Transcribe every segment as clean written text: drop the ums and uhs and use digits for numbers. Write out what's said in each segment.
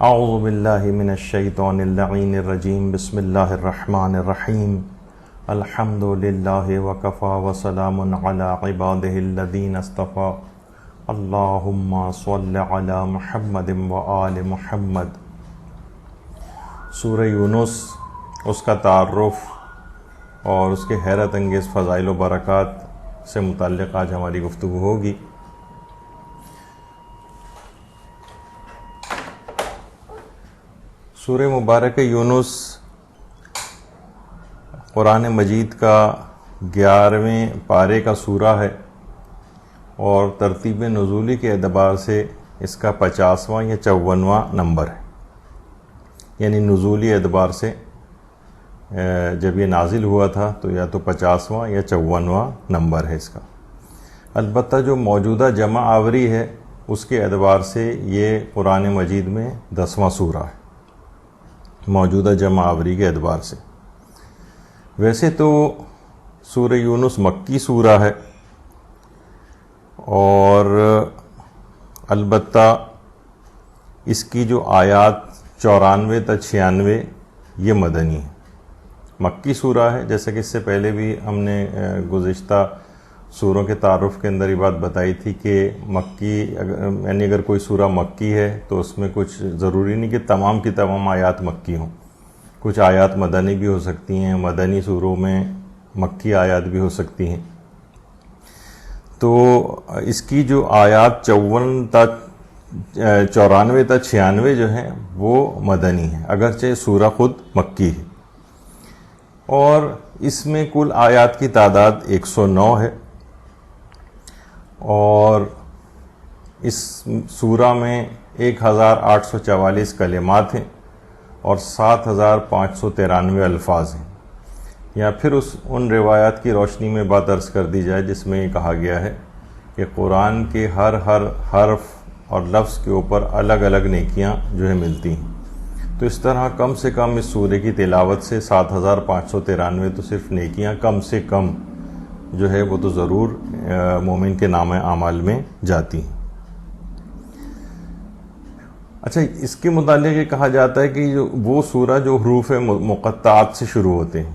اعوذ باللہ من الشیطان اللعین الرجیم بسم اللہ الرحمن الرحیم الحمد للہ وکفی وسلام علی عبادہ الذین اصطفی اللہم صل علی محمد وآل محمد۔ سورہ یونس، اس کا تعارف اور اس کے حیرت انگیز فضائل و برکات سے متعلق آج ہماری گفتگو ہوگی۔ سورہ مبارک یونس قرآن مجید کا 11ویں پارے کا سورہ ہے اور ترتیب نزولی کے اعتبار سے اس کا 50واں یا 54واں نمبر ہے، یعنی نزولی اعتبار سے جب یہ نازل ہوا تھا تو یا تو 50واں یا 54واں نمبر ہے اس کا۔ البتہ جو موجودہ جمع آوری ہے اس کے اعتبار سے یہ قرآن مجید میں 10واں سورہ ہے، موجودہ جمع آوری کے اعتبار سے۔ ویسے تو سورہ یونس مکی سورہ ہے اور البتہ اس کی جو آیات 94 تا 96 یہ مدنی ہے، مکی سورہ ہے۔ جیسا کہ اس سے پہلے بھی ہم نے گزشتہ سوروں کے تعارف کے اندر یہ بات بتائی تھی کہ مکی یعنی اگر کوئی سورہ مکی ہے تو اس میں کچھ ضروری نہیں کہ تمام کی تمام آیات مکی ہوں، کچھ آیات مدنی بھی ہو سکتی ہیں، مدنی سوروں میں مکی آیات بھی ہو سکتی ہیں۔ تو اس کی جو آیات 94 تا 96 جو ہیں وہ مدنی ہیں، اگرچہ سورہ خود مکی ہے، اور اس میں کل آیات کی تعداد 109 ہے، اور اس سورہ میں 1844 کلمات ہیں اور 7593 الفاظ ہیں۔ یا پھر ان روایات کی روشنی میں بات عرض کر دی جائے جس میں یہ کہا گیا ہے کہ قرآن کے ہر حرف اور لفظ کے اوپر الگ الگ نیکیاں جو ہے ملتی ہیں، تو اس طرح کم سے کم اس سورے کی تلاوت سے 7593 تو صرف نیکیاں کم سے کم جو ہے وہ تو ضرور مومن کے نام اعمال میں جاتی ہیں۔ اچھا، اس کے متعلق یہ کہا جاتا ہے کہ وہ سورہ جو حروف مقطعات سے شروع ہوتے ہیں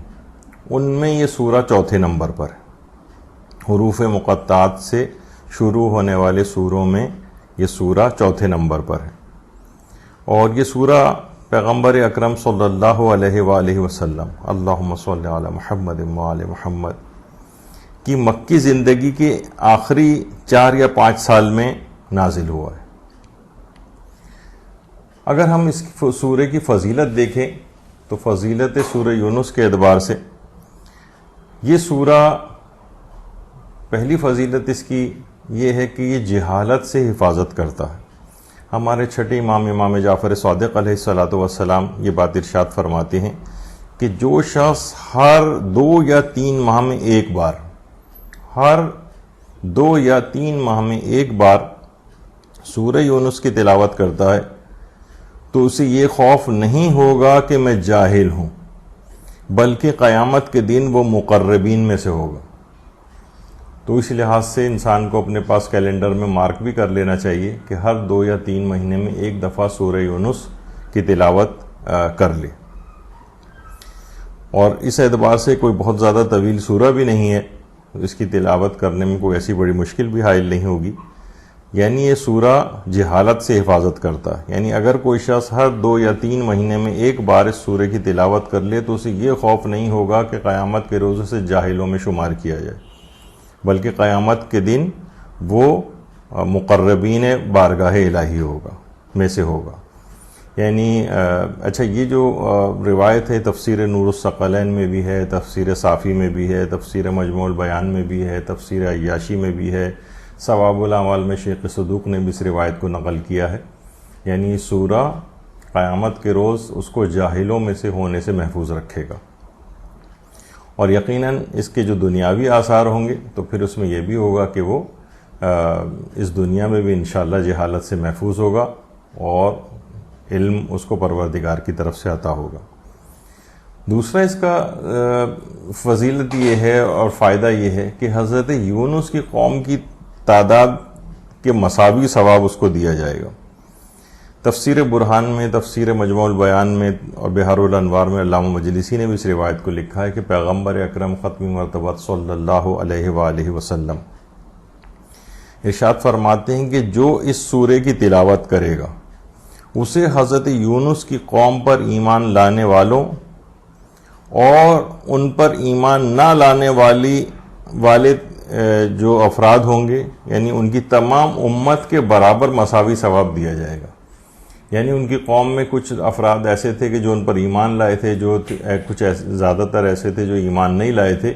ان میں یہ سورہ چوتھے نمبر پر ہے۔ حروف مقطعات سے شروع ہونے والے سوروں میں یہ سورہ چوتھے نمبر پر ہے، اور یہ سورہ پیغمبر اکرم صلی اللہ علیہ وآلہ وسلم اللہم صل علی محمد وآل محمد کی مکی زندگی کے آخری 4 یا 5 سال میں نازل ہوا ہے۔ اگر ہم اس سورہ کی فضیلت دیکھیں تو فضیلت سورہ یونس کے اعتبار سے یہ سورہ، پہلی فضیلت اس کی یہ ہے کہ یہ جہالت سے حفاظت کرتا ہے۔ ہمارے چھٹے امام جعفر صادق علیہ الصلوۃ والسلام یہ بات ارشاد فرماتے ہیں کہ جو شخص ہر 2 یا 3 ماہ میں ایک بار، ہر 2 یا 3 ماہ میں ایک بار سورہ یونس کی تلاوت کرتا ہے تو اسے یہ خوف نہیں ہوگا کہ میں جاہل ہوں، بلکہ قیامت کے دن وہ مقربین میں سے ہوگا۔ تو اس لحاظ سے انسان کو اپنے پاس کیلنڈر میں مارک بھی کر لینا چاہیے کہ ہر 2 یا 3 مہینے میں ایک دفعہ سورہ یونس کی تلاوت کر لے، اور اس اعتبار سے کوئی بہت زیادہ طویل سورہ بھی نہیں ہے، اس کی تلاوت کرنے میں کوئی ایسی بڑی مشکل بھی حائل نہیں ہوگی۔ یعنی یہ سورہ جہالت سے حفاظت کرتا ہے، یعنی اگر کوئی شخص ہر 2 یا 3 مہینے میں ایک بار اس سورہ کی تلاوت کر لے تو اسے یہ خوف نہیں ہوگا کہ قیامت کے روز اسے جاہلوں میں شمار کیا جائے، بلکہ قیامت کے دن وہ مقربین بارگاہ الہی میں سے ہوگا۔ یعنی اچھا، یہ جو روایت ہے تفسیر نور الثقلین میں بھی ہے، تفسیر صافی میں بھی ہے، تفسیر مجموع البیان میں بھی ہے، تفسیر عیاشی میں بھی ہے، ثواب الاعمال میں شیخ صدوق نے بھی اس روایت کو نقل کیا ہے۔ یعنی سورہ قیامت کے روز اس کو جاہلوں میں سے ہونے سے محفوظ رکھے گا، اور یقیناً اس کے جو دنیاوی آثار ہوں گے تو پھر اس میں یہ بھی ہوگا کہ وہ اس دنیا میں بھی انشاءاللہ جہالت سے محفوظ ہوگا اور علم اس کو پروردگار کی طرف سے عطا ہوگا۔ دوسرا اس کا فضیلت یہ ہے اور فائدہ یہ ہے کہ حضرت یونس کی قوم کی تعداد کے مساوی ثواب اس کو دیا جائے گا۔ تفسیر برہان میں، تفسیر مجموع البیان میں اور بحار الانوار میں علامہ مجلسی نے بھی اس روایت کو لکھا ہے کہ پیغمبر اکرم ختم مرتبت صلی اللہ علیہ وآلہ وسلم ارشاد فرماتے ہیں کہ جو اس سورے کی تلاوت کرے گا اسے حضرت یونس کی قوم پر ایمان لانے والوں اور ان پر ایمان نہ لانے والے جو افراد ہوں گے، یعنی ان کی تمام امت کے برابر مساوی ثواب دیا جائے گا۔ یعنی ان کی قوم میں کچھ افراد ایسے تھے کہ جو ان پر ایمان لائے تھے، جو کچھ زیادہ تر ایسے تھے جو ایمان نہیں لائے تھے،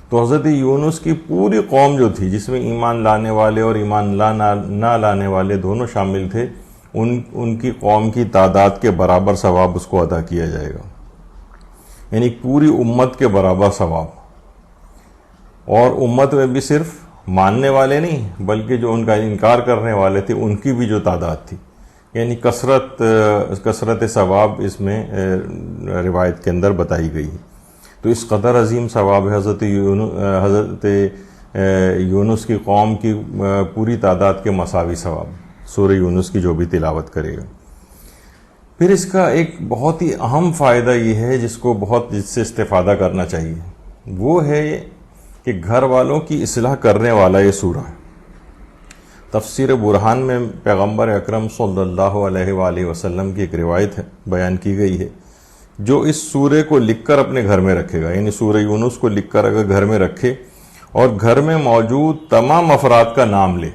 تو حضرت یونس کی پوری قوم جو تھی، جس میں ایمان لانے والے اور ایمان نہ لانے والے دونوں شامل تھے، ان کی قوم کی تعداد کے برابر ثواب اس کو عطا کیا جائے گا، یعنی پوری امت کے برابر ثواب۔ اور امت میں بھی صرف ماننے والے نہیں بلکہ جو ان کا انکار کرنے والے تھے ان کی بھی جو تعداد تھی، یعنی کثرت ثواب اس میں روایت کے اندر بتائی گئی ہے۔ تو اس قدر عظیم ثواب ہے حضرت یونس کی قوم کی پوری تعداد کے مساوی ثواب، سورہ یونس کی جو بھی تلاوت کرے گا۔ پھر اس کا ایک بہت ہی اہم فائدہ یہ ہے جس سے استفادہ کرنا چاہیے، وہ ہے کہ گھر والوں کی اصلاح کرنے والا یہ سورہ ہے۔ تفسیر برہان میں پیغمبر اکرم صلی اللہ علیہ وآلہ وسلم کی ایک روایت ہے، بیان کی گئی ہے، جو اس سورے کو لکھ کر اپنے گھر میں رکھے گا، یعنی سورہ یونس کو لکھ کر اگر گھر میں رکھے اور گھر میں موجود تمام افراد کا نام لے،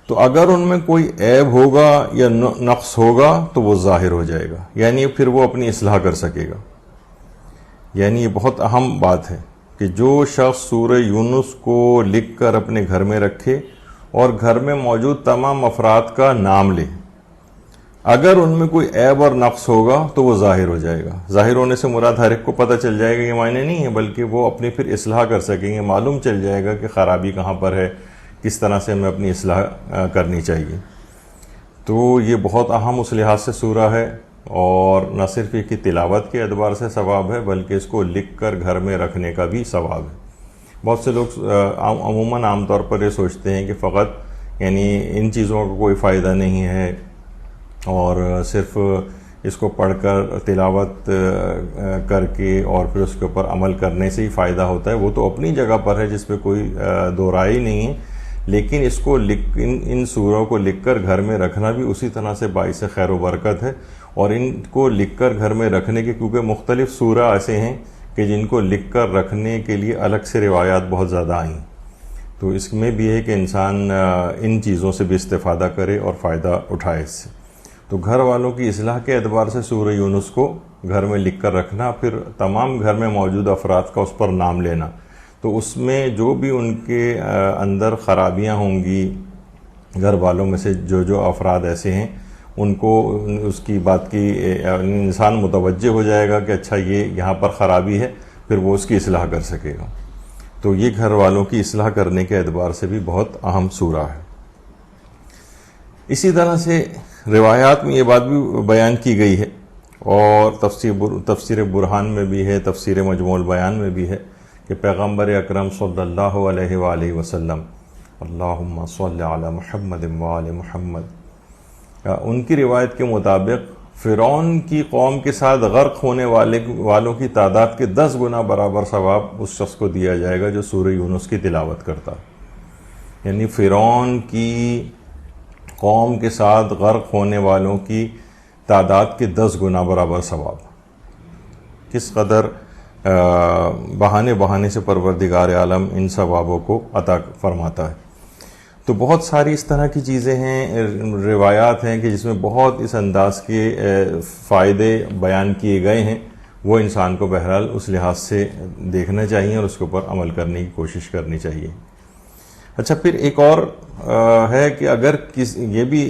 تو اگر ان میں کوئی عیب ہوگا یا نقص ہوگا تو وہ ظاہر ہو جائے گا، یعنی پھر وہ اپنی اصلاح کر سکے گا۔ یعنی یہ بہت اہم بات ہے کہ جو شخص سورہ یونس کو لکھ کر اپنے گھر میں رکھے اور گھر میں موجود تمام افراد کا نام لے، اگر ان میں کوئی عیب اور نقص ہوگا تو وہ ظاہر ہو جائے گا۔ ظاہر ہونے سے مراد ہر ایک کو پتہ چل جائے گا یہ معنی نہیں ہے، بلکہ وہ اپنی پھر اصلاح کر سکیں گے، معلوم چل جائے گا کہ خرابی کہاں پر ہے، کس طرح سے ہمیں اپنی اصلاح کرنی چاہیے۔ تو یہ بہت اہم اس لحاظ سے سورہ ہے، اور نہ صرف یہ کہ تلاوت کے اعتبار سے ثواب ہے بلکہ اس کو لکھ کر گھر میں رکھنے کا بھی ثواب ہے۔ بہت سے لوگ عموماً عام طور پر یہ سوچتے ہیں کہ فقط یعنی ان چیزوں کا کوئی فائدہ نہیں ہے اور صرف اس کو پڑھ کر تلاوت کر کے اور پھر اس کے اوپر عمل کرنے سے ہی فائدہ ہوتا ہے۔ وہ تو اپنی جگہ پر ہے جس پہ کوئی دو رائے ہی نہیں ہے، لیکن اس کو ان سوروں کو لکھ کر گھر میں رکھنا بھی اسی طرح سے باعث خیر و برکت ہے۔ اور ان کو لکھ کر گھر میں رکھنے کے کیونکہ مختلف سورہ ایسے ہیں کہ جن کو لکھ کر رکھنے کے لیے الگ سے روایات بہت زیادہ آئیں، تو اس میں بھی ہے کہ انسان ان چیزوں سے بھی استفادہ کرے اور فائدہ اٹھائے اس سے۔ تو گھر والوں کی اصلاح کے اعتبار سے سورہ یونس کو گھر میں لکھ کر رکھنا، پھر تمام گھر میں موجود افراد کا اس پر نام لینا، تو اس میں جو بھی ان کے اندر خرابیاں ہوں گی، گھر والوں میں سے جو افراد ایسے ہیں ان کو اس کی بات کی انسان متوجہ ہو جائے گا کہ اچھا یہ یہاں پر خرابی ہے، پھر وہ اس کی اصلاح کر سکے گا۔ تو یہ گھر والوں کی اصلاح کرنے کے اعتبار سے بھی بہت اہم سورہ ہے۔ اسی طرح سے روایات میں یہ بات بھی بیان کی گئی ہے، اور تفسیر برہان میں بھی ہے، تفسیر مجموع البیان میں بھی ہے کہ پیغمبر اکرم صلی اللہ علیہ وآلہ وسلم اللہم صلی علی محمد وآل محمد، ان کی روایت کے مطابق فرعون کی قوم کے ساتھ غرق ہونے والوں کی تعداد کے 10 گنا برابر ثواب اس شخص کو دیا جائے گا جو سورہ یونس کی تلاوت کرتا، یعنی فرعون کی قوم کے ساتھ غرق ہونے والوں کی تعداد کے 10 گنا برابر ثواب۔ کس قدر بہانے سے پروردگار عالم ان ثوابوں کو عطا فرماتا ہے۔ تو بہت ساری اس طرح کی چیزیں ہیں، روایات ہیں کہ جس میں بہت اس انداز کے فائدے بیان کیے گئے ہیں، وہ انسان کو بہرحال اس لحاظ سے دیکھنا چاہیے اور اس کے اوپر عمل کرنے کی کوشش کرنی چاہیے۔ اچھا، پھر ایک اور ہے کہ اگر یہ بھی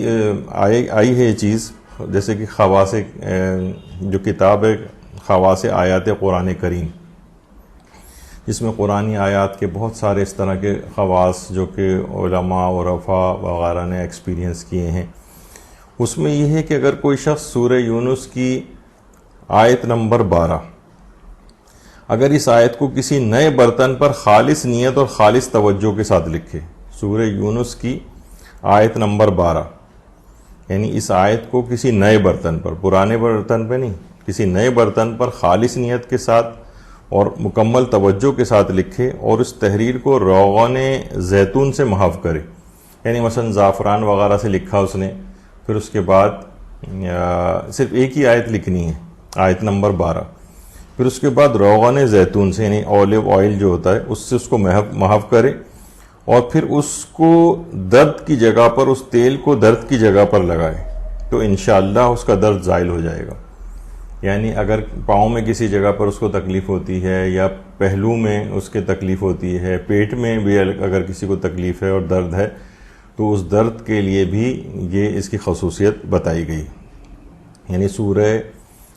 آئی ہے یہ چیز، جیسے کہ خواص، جو کتاب ہے خواص آیات قرآن کریم، جس میں قرآنی آیات کے بہت سارے اس طرح کے خواص جو کہ علماء عرفاء وغیرہ نے ایکسپیرینس کیے ہیں، اس میں یہ ہے کہ اگر کوئی شخص سورہ یونس کی آیت نمبر 12، اگر اس آیت کو کسی نئے برتن پر خالص نیت اور خالص توجہ کے ساتھ لکھے، سورہ یونس کی آیت نمبر 12، یعنی اس آیت کو کسی نئے برتن پر، پرانے برتن پہ نہیں، کسی نئے برتن پر خالص نیت کے ساتھ اور مکمل توجہ کے ساتھ لکھے اور اس تحریر کو روغن زیتون سے محو کرے. یعنی مثلا زعفران وغیرہ سے لکھا اس نے، پھر اس کے بعد صرف ایک ہی آیت لکھنی ہے، آیت نمبر 12. پھر اس کے بعد روغن زیتون سے یعنی اولیو آئل جو ہوتا ہے اس سے اس کو محو کرے، اور پھر اس کو درد کی جگہ پر، اس تیل کو درد کی جگہ پر لگائے تو انشاءاللہ اس کا درد زائل ہو جائے گا. یعنی اگر پاؤں میں کسی جگہ پر اس کو تکلیف ہوتی ہے یا پہلو میں اس کے تکلیف ہوتی ہے، پیٹ میں بھی اگر کسی کو تکلیف ہے اور درد ہے، تو اس درد کے لیے بھی یہ اس کی خصوصیت بتائی گئی. یعنی سورہ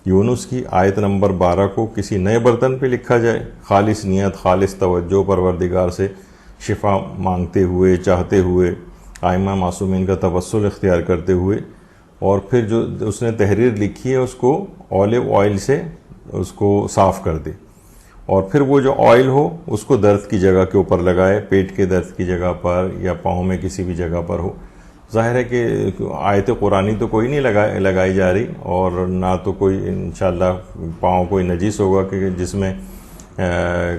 یونس کی آیت نمبر 12 کو کسی نئے برتن پہ لکھا جائے، خالص نیت، خالص توجہ، پروردگار سے شفا مانگتے ہوئے، چاہتے ہوئے، آئمہ معصومین کا توسل اختیار کرتے ہوئے، اور پھر جو اس نے تحریر لکھی ہے اس کو اولیو آئل سے اس کو صاف کر دے، اور پھر وہ جو آئل ہو اس کو درد کی جگہ کے اوپر لگائے، پیٹ کے درد کی جگہ پر یا پاؤں میں کسی بھی جگہ پر ہو. ظاہر ہے کہ آیت قرآنی تو کوئی نہیں لگائی جا رہی، اور نہ تو کوئی انشاءاللہ پاؤں کوئی نجیس ہوگا کہ جس میں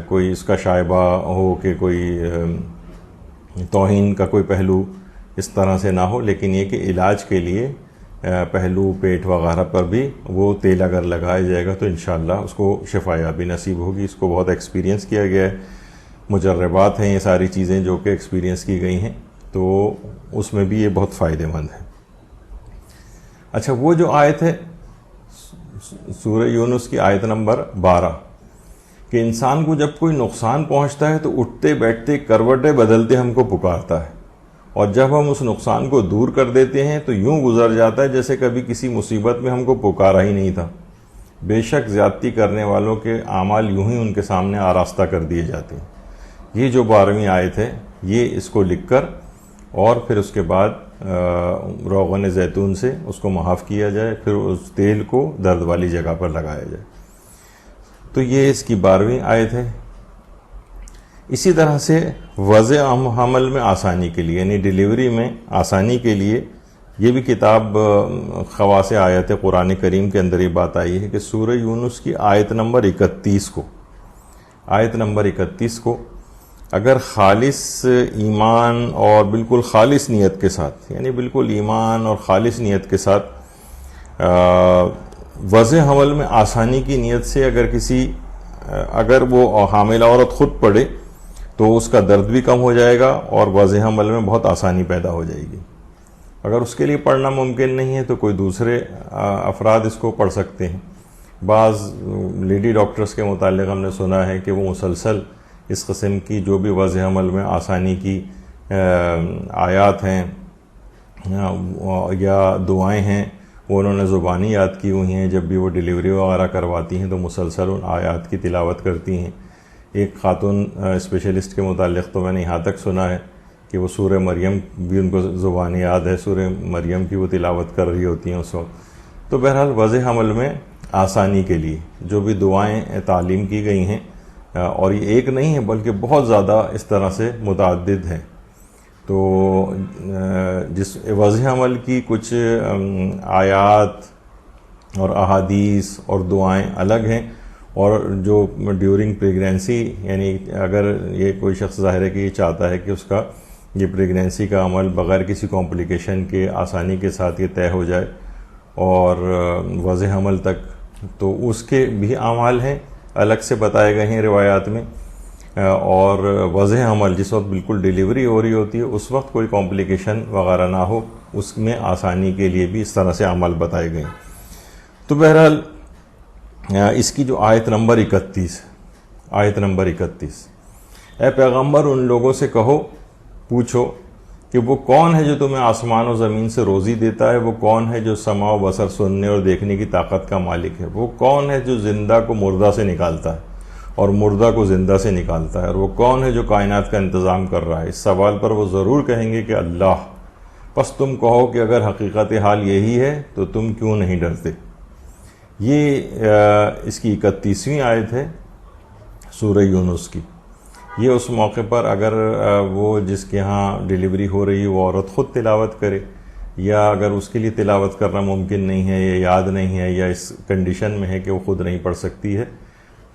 کوئی اس کا شائبہ ہو کہ کوئی توہین کا کوئی پہلو اس طرح سے نہ ہو، لیکن یہ کہ علاج کے لیے پہلو، پیٹ وغیرہ پر بھی وہ تیل اگر لگایا جائے گا تو انشاءاللہ اس کو شفا یابی نصیب ہوگی. اس کو بہت ایکسپیرینس کیا گیا ہے، مجربات ہیں یہ ساری چیزیں جو کہ ایکسپیرینس کی گئی ہیں، تو اس میں بھی یہ بہت فائدہ مند ہے. اچھا، وہ جو آیت ہے سورہ یونس کی آیت نمبر 12 کہ انسان کو جب کوئی نقصان پہنچتا ہے تو اٹھتے بیٹھتے کروٹیں بدلتے ہم کو پکارتا ہے، اور جب ہم اس نقصان کو دور کر دیتے ہیں تو یوں گزر جاتا ہے جیسے کبھی کسی مصیبت میں ہم کو پکارا ہی نہیں تھا. بے شک زیادتی کرنے والوں کے اعمال یوں ہی ان کے سامنے آراستہ کر دیے جاتے ہیں. یہ جو 12ویں آیت ہے یہ اس کو لکھ کر اور پھر اس کے بعد روغن زیتون سے اس کو محو کیا جائے، پھر اس تیل کو درد والی جگہ پر لگایا جائے. تو یہ اس کی 12ویں آیت ہے. اسی طرح سے وضع حمل میں آسانی کے لیے یعنی ڈیلیوری میں آسانی کے لیے یہ بھی کتاب خواص آیت قرآن کریم کے اندر یہ بات آئی ہے کہ سورہ یونس کی آیت نمبر 31 کو اگر خالص ایمان اور بالکل خالص نیت کے ساتھ، یعنی بالکل ایمان اور خالص نیت کے ساتھ وضع حمل میں آسانی کی نیت سے اگر وہ حاملہ عورت خود پڑھے تو اس کا درد بھی کم ہو جائے گا اور وضع حمل میں بہت آسانی پیدا ہو جائے گی. اگر اس کے لیے پڑھنا ممکن نہیں ہے تو کوئی دوسرے افراد اس کو پڑھ سکتے ہیں. بعض لیڈی ڈاکٹرز کے متعلق ہم نے سنا ہے کہ وہ مسلسل اس قسم کی جو بھی وضع حمل میں آسانی کی آیات ہیں یا دعائیں ہیں وہ انہوں نے زبانی یاد کی ہوئی ہیں. جب بھی وہ ڈیلیوری وغیرہ کرواتی ہیں تو مسلسل ان آیات کی تلاوت کرتی ہیں. ایک خاتون اسپیشلسٹ کے متعلق تو میں نے یہاں تک سنا ہے کہ وہ سورہ مریم بھی ان کو زبانی یاد ہے، سورہ مریم کی وہ تلاوت کر رہی ہوتی ہیں اس وقت. تو بہرحال وضع حمل میں آسانی کے لیے جو بھی دعائیں تعلیم کی گئی ہیں، اور یہ ایک نہیں ہے بلکہ بہت زیادہ اس طرح سے متعدد ہیں. تو جس وضع حمل کی کچھ آیات اور احادیث اور دعائیں الگ ہیں، اور جو ڈیورنگ پریگنینسی یعنی اگر یہ کوئی شخص ظاہر ہے کہ یہ چاہتا ہے کہ اس کا یہ پریگنینسی کا عمل بغیر کسی کمپلیکیشن کے آسانی کے ساتھ یہ طے ہو جائے اور وضع حمل تک، تو اس کے بھی اعمال ہیں الگ سے بتائے گئے ہیں روایات میں. اور وضع حمل جس وقت بالکل ڈیلیوری ہو رہی ہوتی ہے اس وقت کوئی کمپلیکیشن وغیرہ نہ ہو، اس میں آسانی کے لیے بھی اس طرح سے اعمال بتائے گئے ہیں. تو بہرحال اس کی جو آیت نمبر 31 اے پیغمبر ان لوگوں سے پوچھو کہ وہ کون ہے جو تمہیں آسمان و زمین سے روزی دیتا ہے، وہ کون ہے جو سماع و بصر سننے اور دیکھنے کی طاقت کا مالک ہے، وہ کون ہے جو زندہ کو مردہ سے نکالتا ہے اور مردہ کو زندہ سے نکالتا ہے، اور وہ کون ہے جو کائنات کا انتظام کر رہا ہے. اس سوال پر وہ ضرور کہیں گے کہ اللہ. پس تم کہو کہ اگر حقیقت حال یہی ہے تو تم کیوں نہیں ڈرتے. یہ اس کی 31ویں آیت ہے سورہ یونس کی. یہ اس موقع پر اگر وہ جس کے ہاں ڈیلیوری ہو رہی ہے وہ عورت خود تلاوت کرے یا اگر اس کے لیے تلاوت کرنا ممکن نہیں ہے یا یاد نہیں ہے یا اس کنڈیشن میں ہے کہ وہ خود نہیں پڑھ سکتی ہے،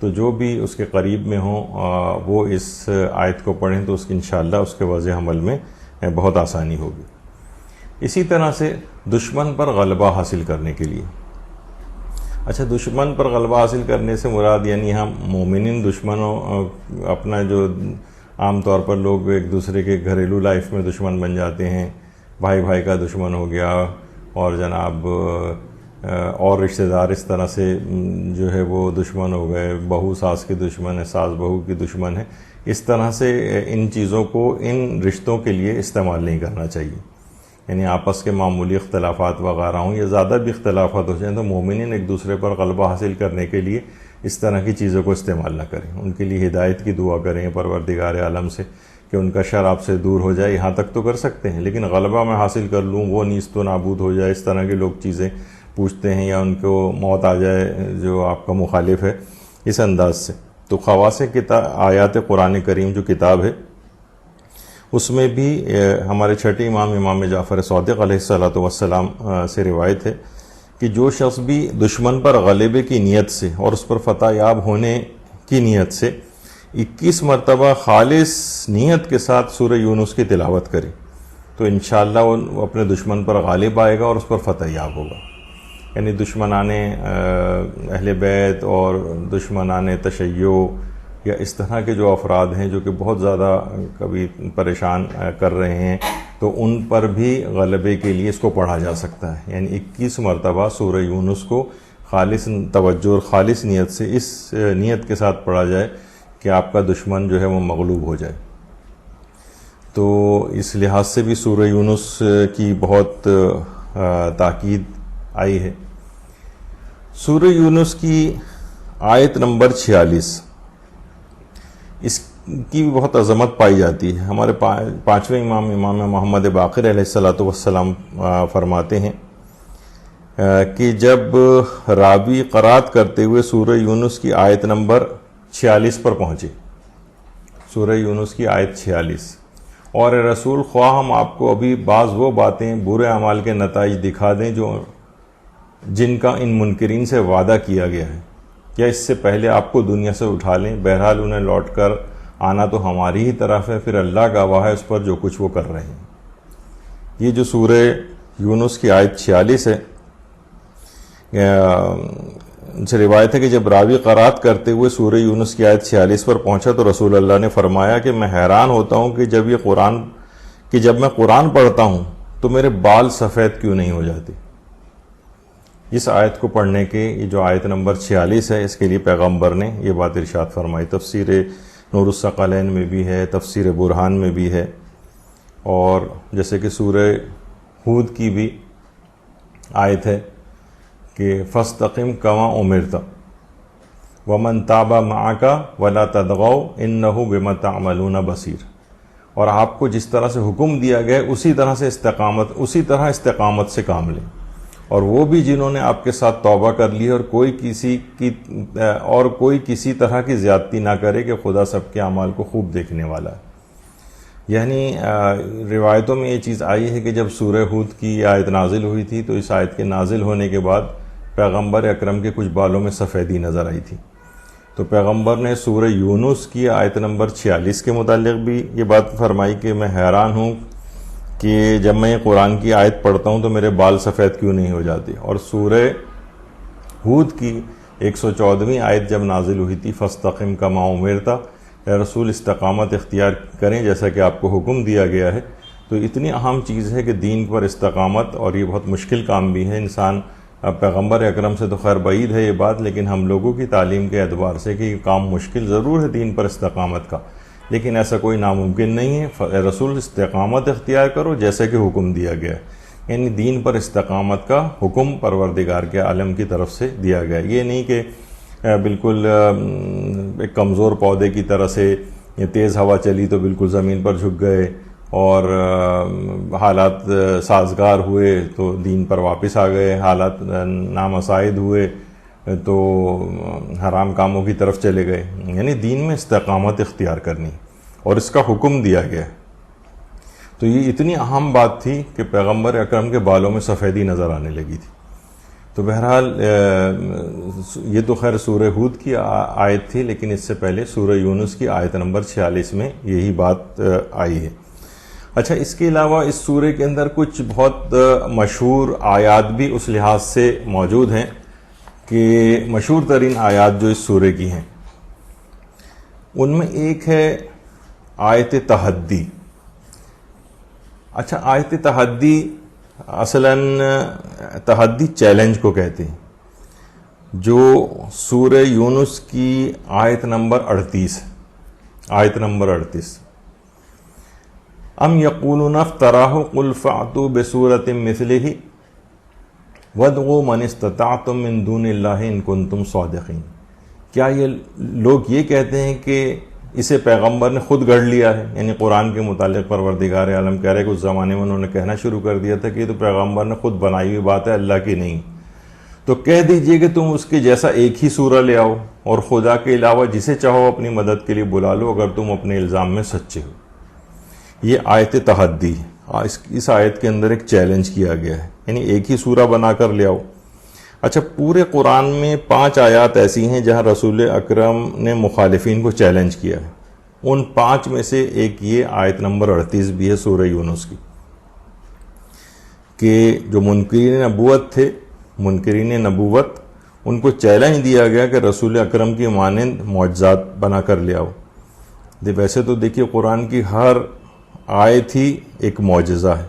تو جو بھی اس کے قریب میں ہوں وہ اس آیت کو پڑھیں تو انشاءاللہ اس کے واضح عمل میں بہت آسانی ہوگی۔ اسی طرح سے دشمن پر غلبہ حاصل کرنے کے لیے، اچھا دشمن پر غلبہ حاصل کرنے سے مراد یعنی ہم مومنین دشمنوں اپنا جو عام طور پر لوگ ایک دوسرے کے گھریلو لائف میں دشمن بن جاتے ہیں، بھائی بھائی کا دشمن ہو گیا اور جناب اور رشتہ دار اس طرح سے جو ہے وہ دشمن ہو گئے، بہو ساس کے دشمن ہے، ساس بہو کی دشمن ہے، اس طرح سے ان چیزوں کو ان رشتوں کے لیے استعمال نہیں کرنا چاہیے۔ یعنی آپس کے معمولی اختلافات وغیرہ ہوں یا زیادہ بھی اختلافات ہو جائیں تو مومنین ایک دوسرے پر غلبہ حاصل کرنے کے لیے اس طرح کی چیزوں کو استعمال نہ کریں، ان کے لیے ہدایت کی دعا کریں پروردگار عالم سے کہ ان کا شر آپ سے دور ہو جائے، یہاں تک تو کر سکتے ہیں، لیکن غلبہ میں حاصل کر لوں وہ نیست و نابود ہو جائے، اس طرح کے لوگ چیزیں پوچھتے ہیں یا ان کو موت آ جائے جو آپ کا مخالف ہے، اس انداز سے۔ تو خواص آیات قرآن کریم جو کتاب ہے اس میں بھی ہمارے چھٹے امام جعفر صادق علیہ السلام سے روایت ہے کہ جو شخص بھی دشمن پر غلبے کی نیت سے اور اس پر فتح یاب ہونے کی نیت سے 21 مرتبہ خالص نیت کے ساتھ سورہ یونس کی تلاوت کرے تو انشاءاللہ وہ اپنے دشمن پر غالب آئے گا اور اس پر فتح یاب ہوگا۔ یعنی دشمنان اہل بیت اور دشمنان تشیع یا اس طرح کے جو افراد ہیں جو کہ بہت زیادہ کبھی پریشان کر رہے ہیں تو ان پر بھی غلبے کے لیے اس کو پڑھا جا سکتا ہے۔ یعنی 21 مرتبہ سورہ یونس کو خالص توجہ اور خالص نیت سے اس نیت کے ساتھ پڑھا جائے کہ آپ کا دشمن جو ہے وہ مغلوب ہو جائے۔ تو اس لحاظ سے بھی سورہ یونس کی بہت تاکید آئی ہے۔ سورہ یونس کی آیت نمبر 46 اس کی بھی بہت عظمت پائی جاتی ہے۔ ہمارے پانچویں امام محمد باقر علیہ السلام فرماتے ہیں کہ جب راوی قرات کرتے ہوئے سورہ یونس کی آیت نمبر 46 پر پہنچے، سورہ یونس کی آیت 46، اور رسول خواہ ہم آپ کو ابھی بعض وہ باتیں برے اعمال کے نتائج دکھا دیں جن کا ان منکرین سے وعدہ کیا گیا ہے، یا اس سے پہلے آپ کو دنیا سے اٹھا لیں، بہرحال انہیں لوٹ کر آنا تو ہماری ہی طرف ہے، پھر اللہ گواہ ہے اس پر جو کچھ وہ کر رہے ہیں۔ یہ جو سورہ یونس کی آیت 46 ہے، ان سے روایت ہے کہ جب راوی قرات کرتے ہوئے سورہ یونس کی آیت 46 پر پہنچا تو رسول اللہ نے فرمایا کہ میں حیران ہوتا ہوں کہ جب میں قرآن پڑھتا ہوں تو میرے بال سفید کیوں نہیں ہو جاتے۔ اس آیت کو پڑھنے کے یہ جو آیت نمبر 46 ہے اس کے لیے پیغمبر نے یہ بات ارشاد فرمائی۔ تفسیر نور الثقلین میں بھی ہے، تفسیر برہان میں بھی ہے، اور جیسے کہ سورہ ہود کی بھی آیت ہے کہ فاستقم کما امرت ومن تاب معک ولا تطغوا انہ بما تعملون بصیر، اور آپ کو جس طرح سے حکم دیا گیا اسی طرح استقامت سے کام لیں، اور وہ بھی جنہوں نے آپ کے ساتھ توبہ کر لی اور کوئی کسی طرح کی زیادتی نہ کرے کہ خدا سب کے اعمال کو خوب دیکھنے والا ہے۔ یعنی روایتوں میں یہ چیز آئی ہے کہ جب سورہ ہود کی آیت نازل ہوئی تھی تو اس آیت کے نازل ہونے کے بعد پیغمبر اکرم کے کچھ بالوں میں سفیدی نظر آئی تھی، تو پیغمبر نے سورہ یونس کی آیت نمبر 46 کے متعلق بھی یہ بات فرمائی کہ میں حیران ہوں کہ جب میں یہ قرآن کی آیت پڑھتا ہوں تو میرے بال سفید کیوں نہیں ہو جاتے۔ اور سورہ ہود کی 114ویں آیت جب نازل ہوئی تھی فاستقم کما امرت، اے رسول استقامت اختیار کریں جیسا کہ آپ کو حکم دیا گیا ہے۔ تو اتنی اہم چیز ہے کہ دین پر استقامت، اور یہ بہت مشکل کام بھی ہے۔ انسان پیغمبر اکرم سے تو خیر بعید ہے یہ بات، لیکن ہم لوگوں کی تعلیم کے اعتبار سے کہ یہ کام مشکل ضرور ہے دین پر استقامت کا، لیکن ایسا کوئی ناممکن نہیں ہے۔ رسول استقامت اختیار کرو جیسے کہ حکم دیا گیا ہے، یعنی دین پر استقامت کا حکم پروردگار کے عالم کی طرف سے دیا گیا ہے۔ یہ نہیں کہ بالکل ایک کمزور پودے کی طرح سے تیز ہوا چلی تو بالکل زمین پر جھک گئے اور حالات سازگار ہوئے تو دین پر واپس آ گئے، حالات نامساعد ہوئے تو حرام کاموں کی طرف چلے گئے۔ یعنی دین میں استقامت اختیار کرنی اور اس کا حکم دیا گیا۔ تو یہ اتنی اہم بات تھی کہ پیغمبر اکرم کے بالوں میں سفیدی نظر آنے لگی تھی. تو بہرحال یہ تو خیر سورہ ہود کی آیت تھی، لیکن اس سے پہلے سورہ یونس کی آیت نمبر 46 میں یہی بات آئی ہے. اچھا، اس کے علاوہ اس سورے کے اندر کچھ بہت مشہور آیات بھی اس لحاظ سے موجود ہیں کہ مشہور ترین آیات جو اس سورے کی ہیں ان میں ایک ہے آیت تحدی. اچھا، آیت تحدی اصلاً تحدی چیلنج کو کہتے ہیں، جو سورہ یونس کی آیت نمبر 38 ام یقولون افتراہ قل فأتوا بسورۃ مثلہ وادعوا من استطعتم من دون اللہ ان کنتم صادقین. کیا یہ لوگ یہ کہتے ہیں کہ اسے پیغمبر نے خود گڑھ لیا ہے؟ یعنی قرآن کے متعلق پروردگار عالم کہہ رہے کہ اس زمانے میں انہوں نے کہنا شروع کر دیا تھا کہ یہ تو پیغمبر نے خود بنائی ہوئی بات ہے، اللہ کی نہیں. تو کہہ دیجئے کہ تم اس کے جیسا ایک ہی سورہ لے آؤ اور خدا کے علاوہ جسے چاہو اپنی مدد کے لیے بلا لو اگر تم اپنے الزام میں سچے ہو. یہ آیت تحدی ہے. اس آیت کے اندر ایک چیلنج کیا گیا ہے، یعنی ایک ہی سورہ بنا کر لے آؤ. اچھا، پورے قرآن میں 5 آیات ایسی ہیں جہاں رسول اکرم نے مخالفین کو چیلنج کیا ہے. ان 5 میں سے ایک یہ آیت نمبر 38 بھی ہے سورہ یونس کی، کہ جو منکرین نبوت ان کو چیلنج دیا گیا کہ رسول اکرم کی مانند معجزات بنا کر لے آؤ. ویسے تو دیکھیے قرآن کی ہر آیت ہی ایک معجزہ ہے،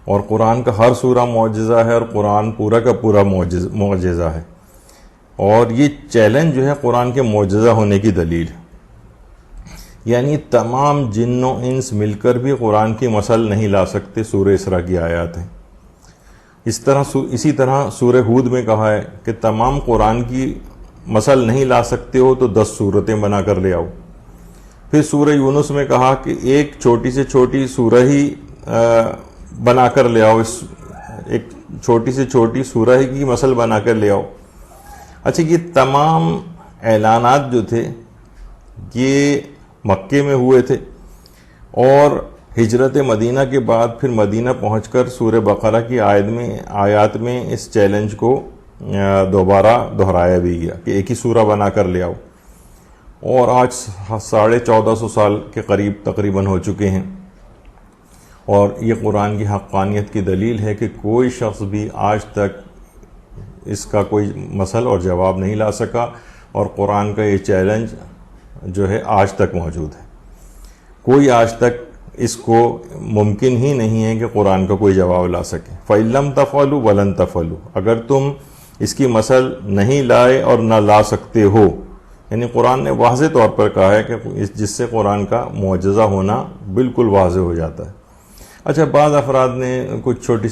اور قرآن کا ہر سورہ معجزہ ہے، اور قرآن پورا کا پورا معجزہ ہے. اور یہ چیلنج جو ہے قرآن کے معجزہ ہونے کی دلیل ہے. یعنی تمام جن و انس مل کر بھی قرآن کی مثل نہیں لا سکتے. سورہ اسراء کی آیات ہیں. اسی طرح سورہ ہود میں کہا ہے کہ تمام قرآن کی مثل نہیں لا سکتے ہو تو 10 سورتیں بنا کر لے آؤ. پھر سورہ یونس میں کہا کہ ایک چھوٹی سے چھوٹی سورہ ہی بنا کر لے آؤ، ایک چھوٹی سے چھوٹی سورہ ہی کی مثل بنا کر لے آؤ. اچھا، یہ تمام اعلانات جو تھے یہ مکے میں ہوئے تھے، اور ہجرت مدینہ کے بعد پھر مدینہ پہنچ کر سورہ بقرہ کی آیات میں اس چیلنج کو دوبارہ دہرایا بھی گیا کہ ایک ہی سورہ بنا کر لے آؤ. اور آج 1450 سال کے قریب تقریباً ہو چکے ہیں، اور یہ قرآن کی حقانیت کی دلیل ہے کہ کوئی شخص بھی آج تک اس کا کوئی مثل اور جواب نہیں لا سکا، اور قرآن کا یہ چیلنج جو ہے آج تک موجود ہے. کوئی آج تک اس کو ممکن ہی نہیں ہے کہ قرآن کا کوئی جواب لا سکے. فَإِلَّمْ تَفْعَلُوا وَلَن تَفْعَلُوا، اگر تم اس کی مثل نہیں لائے اور نہ لا سکتے ہو، یعنی قرآن نے واضح طور پر کہا ہے کہ جس سے قرآن کا معجزہ ہونا بالکل واضح ہو جاتا ہے. اچھا، بعض افراد نے کچھ چھوٹی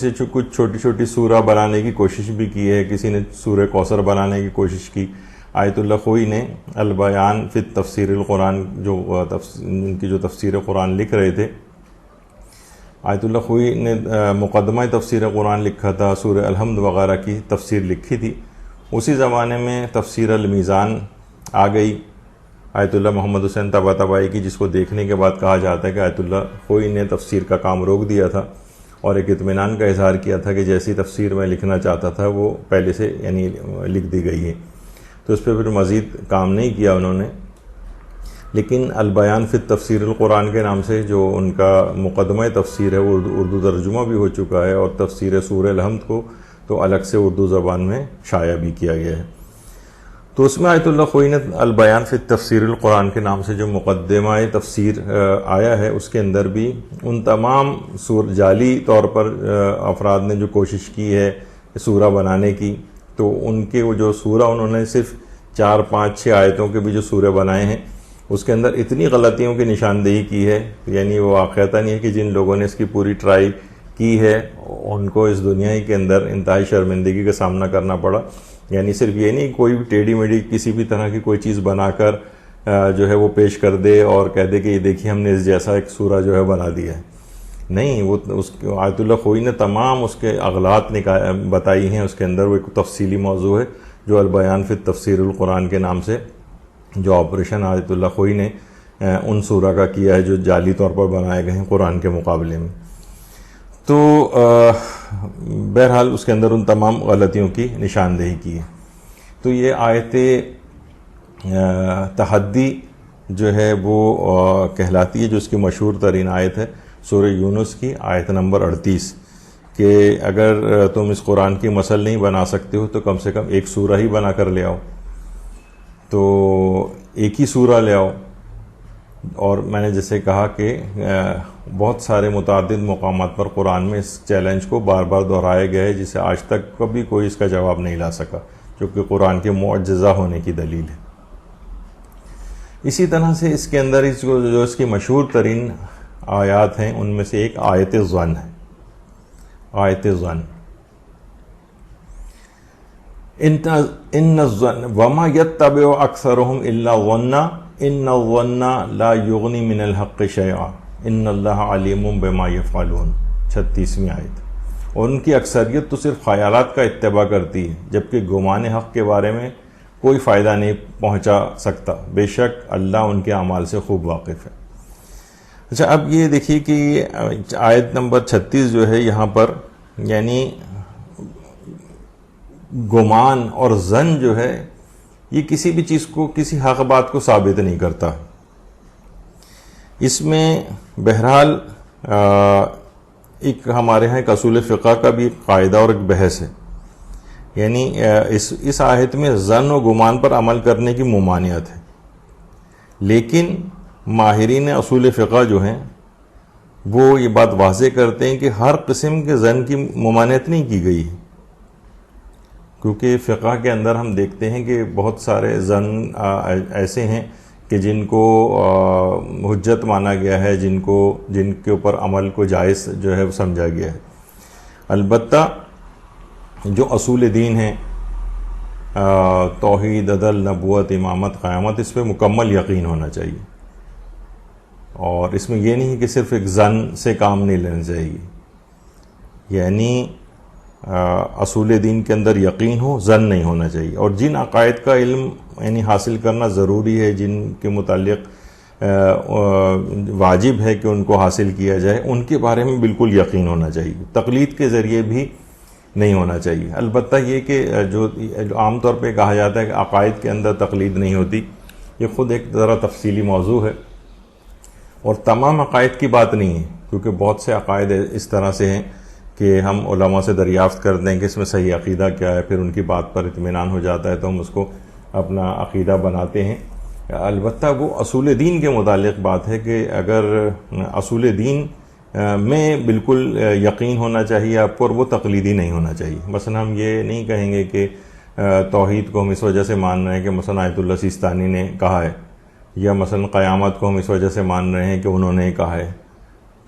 چھوٹی سورہ بنانے کی کوشش بھی کی ہے. کسی نے سورہ کوثر بنانے کی کوشش کی. آیت اللہ خوئی نے البیان فی تفسیر القرآن ان کی جو تفسیر قرآن لکھ رہے تھے، آیت اللہ خوئی نے مقدمہ تفسیر قرآن لکھا تھا، سورہ الحمد وغیرہ کی تفسیر لکھی تھی. اسی زمانے میں تفسیر المیزان آ گئی آیت اللہ محمد حسین طباطبائی کی، جس کو دیکھنے کے بعد کہا جاتا ہے کہ آیت اللہ خوئی نے تفسیر کا کام روک دیا تھا اور ایک اطمینان کا اظہار کیا تھا کہ جیسی تفسیر میں لکھنا چاہتا تھا وہ پہلے سے یعنی لکھ دی گئی ہے. تو اس پہ پھر مزید کام نہیں کیا انہوں نے. لیکن البیان فی تفسیر القرآن کے نام سے جو ان کا مقدمہ تفسیر ہے وہ اردو ترجمہ بھی ہو چکا ہے، اور تفسیر سورہ الحمد کو تو الگ سے اردو زبان میں شائع بھی کیا گیا ہے. تو اس میں آیت اللہ خوئی نے البیان فی تفسیر القرآن کے نام سے جو مقدمہ تفسیر آیا ہے، اس کے اندر بھی ان تمام جعلی طور پر افراد نے جو کوشش کی ہے سورہ بنانے کی، تو ان کے وہ جو سورہ انہوں نے صرف 4 5 6 آیتوں کے بھی جو سورے بنائے ہیں، اس کے اندر اتنی غلطیوں کی نشاندہی کی ہے. یعنی وہ واقعتاً یہ ہے کہ جن لوگوں نے اس کی پوری ٹرائی کی ہے ان کو اس دنیا کے اندر انتہائی شرمندگی کا سامنا کرنا پڑا. یعنی صرف یہ نہیں کوئی بھی ٹیڑھی میڑھی کسی بھی طرح کی کوئی چیز بنا کر جو ہے وہ پیش کر دے اور کہہ دے کہ یہ دیکھیے ہم نے اس جیسا ایک سورہ جو ہے بنا دیا ہے. نہیں، وہ اس آیت اللہ خوئی نے تمام اس کے اغلاط بتائی ہیں. اس کے اندر وہ ایک تفصیلی موضوع ہے جو البیان فی تفسیر القرآن کے نام سے جو آپریشن آیت اللہ خوئی نے ان سورہ کا کیا ہے جو جعلی طور پر بنائے گئے ہیں قرآن کے مقابلے میں. تو بہرحال اس کے اندر ان تمام غلطیوں کی نشاندہی کی ہے. تو یہ آیت تحدی جو ہے وہ کہلاتی ہے, جو اس کی مشہور ترین آیت ہے سورہ یونس کی آیت نمبر 38 کہ اگر تم اس قرآن کی مثل نہیں بنا سکتے ہو تو کم سے کم ایک سورہ ہی بنا کر لے آؤ. تو ایک ہی سورہ لے آؤ. اور میں نے جیسے کہا کہ بہت سارے متعدد مقامات پر قرآن میں اس چیلنج کو بار بار دہرایا گیا ہے, جسے آج تک کبھی کوئی اس کا جواب نہیں لا سکا, جو کہ قرآن کے معجزہ ہونے کی دلیل ہے. اسی طرح سے اس کے اندر جو اس کی مشہور ترین آیات ہیں ان میں سے ایک آیت ظن ہے. آیت ظن, ان الظن وما يتبع اکثرهم الا ظنا ان الظن لا یغنی من الحق شیئا ان اللہ علیم بما یفعلون. 36ویں آیت. اور ان کی اکثریت تو صرف خیالات کا اتباع کرتی ہے, جبکہ گمان حق کے بارے میں کوئی فائدہ نہیں پہنچا سکتا, بے شک اللہ ان کے اعمال سے خوب واقف ہے. اچھا, اب یہ دیکھیے کہ آیت نمبر 36 جو ہے یہاں پر یعنی گمان اور ظن جو ہے یہ کسی بھی چیز کو, کسی حق بات کو ثابت نہیں کرتا. اس میں بہرحال ایک ہمارے ہاں ایک اصول فقہ کا بھی ایک قاعدہ اور ایک بحث ہے. یعنی اس آیت میں ظن و گمان پر عمل کرنے کی ممانعت ہے, لیکن ماہرین اصول فقہ جو ہیں وہ یہ بات واضح کرتے ہیں کہ ہر قسم کے ظن کی ممانعت نہیں کی گئی ہے, کیونکہ فقہ کے اندر ہم دیکھتے ہیں کہ بہت سارے ظن ایسے ہیں کہ جن کو حجت مانا گیا ہے, جن کے اوپر عمل کو جائز جو ہے وہ سمجھا گیا ہے. البتہ جو اصول دین ہیں, توحید, عدل, نبوت, امامت, قیامت, اس پہ مکمل یقین ہونا چاہیے. اور اس میں یہ نہیں کہ صرف ایک ظن سے کام نہیں لینا چاہیے, یعنی اصول دین کے اندر یقین ہو, ظن نہیں ہونا چاہیے. اور جن عقائد کا علم یعنی حاصل کرنا ضروری ہے, جن کے متعلق واجب ہے کہ ان کو حاصل کیا جائے, ان کے بارے میں بالکل یقین ہونا چاہیے, تقلید کے ذریعے بھی نہیں ہونا چاہیے. البتہ یہ کہ جو عام طور پہ کہا جاتا ہے کہ عقائد کے اندر تقلید نہیں ہوتی, یہ خود ایک ذرا تفصیلی موضوع ہے, اور تمام عقائد کی بات نہیں ہے, کیونکہ بہت سے عقائد اس طرح سے ہیں کہ ہم علماء سے دریافت کرتے ہیں کہ اس میں صحیح عقیدہ کیا ہے, پھر ان کی بات پر اطمینان ہو جاتا ہے تو ہم اس کو اپنا عقیدہ بناتے ہیں. البتہ وہ اصول دین کے متعلق بات ہے کہ اگر اصول دین میں بالکل یقین ہونا چاہیے آپ کو, اور وہ تقلیدی نہیں ہونا چاہیے. مثلا ہم یہ نہیں کہیں گے کہ توحید کو ہم اس وجہ سے مان رہے ہیں کہ مثلا آیت اللہ سیستانی نے کہا ہے, یا مثلا قیامت کو ہم اس وجہ سے مان رہے ہیں کہ انہوں نے کہا ہے.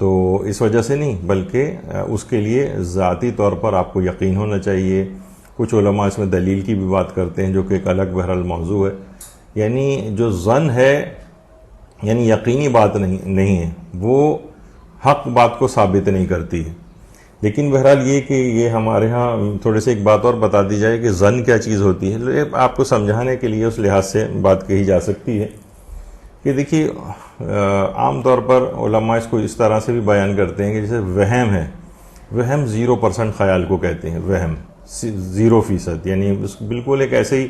تو اس وجہ سے نہیں, بلکہ اس کے لیے ذاتی طور پر آپ کو یقین ہونا چاہیے. کچھ علماء اس میں دلیل کی بھی بات کرتے ہیں, جو کہ ایک الگ بہرحال موضوع ہے. یعنی جو ظن ہے یعنی یقینی بات نہیں ہے, وہ حق بات کو ثابت نہیں کرتی ہے. لیکن بہرحال یہ کہ یہ ہمارے ہاں تھوڑے سے ایک بات اور بتا دی جائے کہ ظن کیا چیز ہوتی ہے, آپ کو سمجھانے کے لیے اس لحاظ سے بات کہی جا سکتی ہے کہ دیکھیے عام طور پر علماء اس کو اس طرح سے بھی بیان کرتے ہیں کہ جیسے وہم ہے, وہم 0% خیال کو کہتے ہیں, وہم 0%, یعنی بالکل ایک ایسے ہی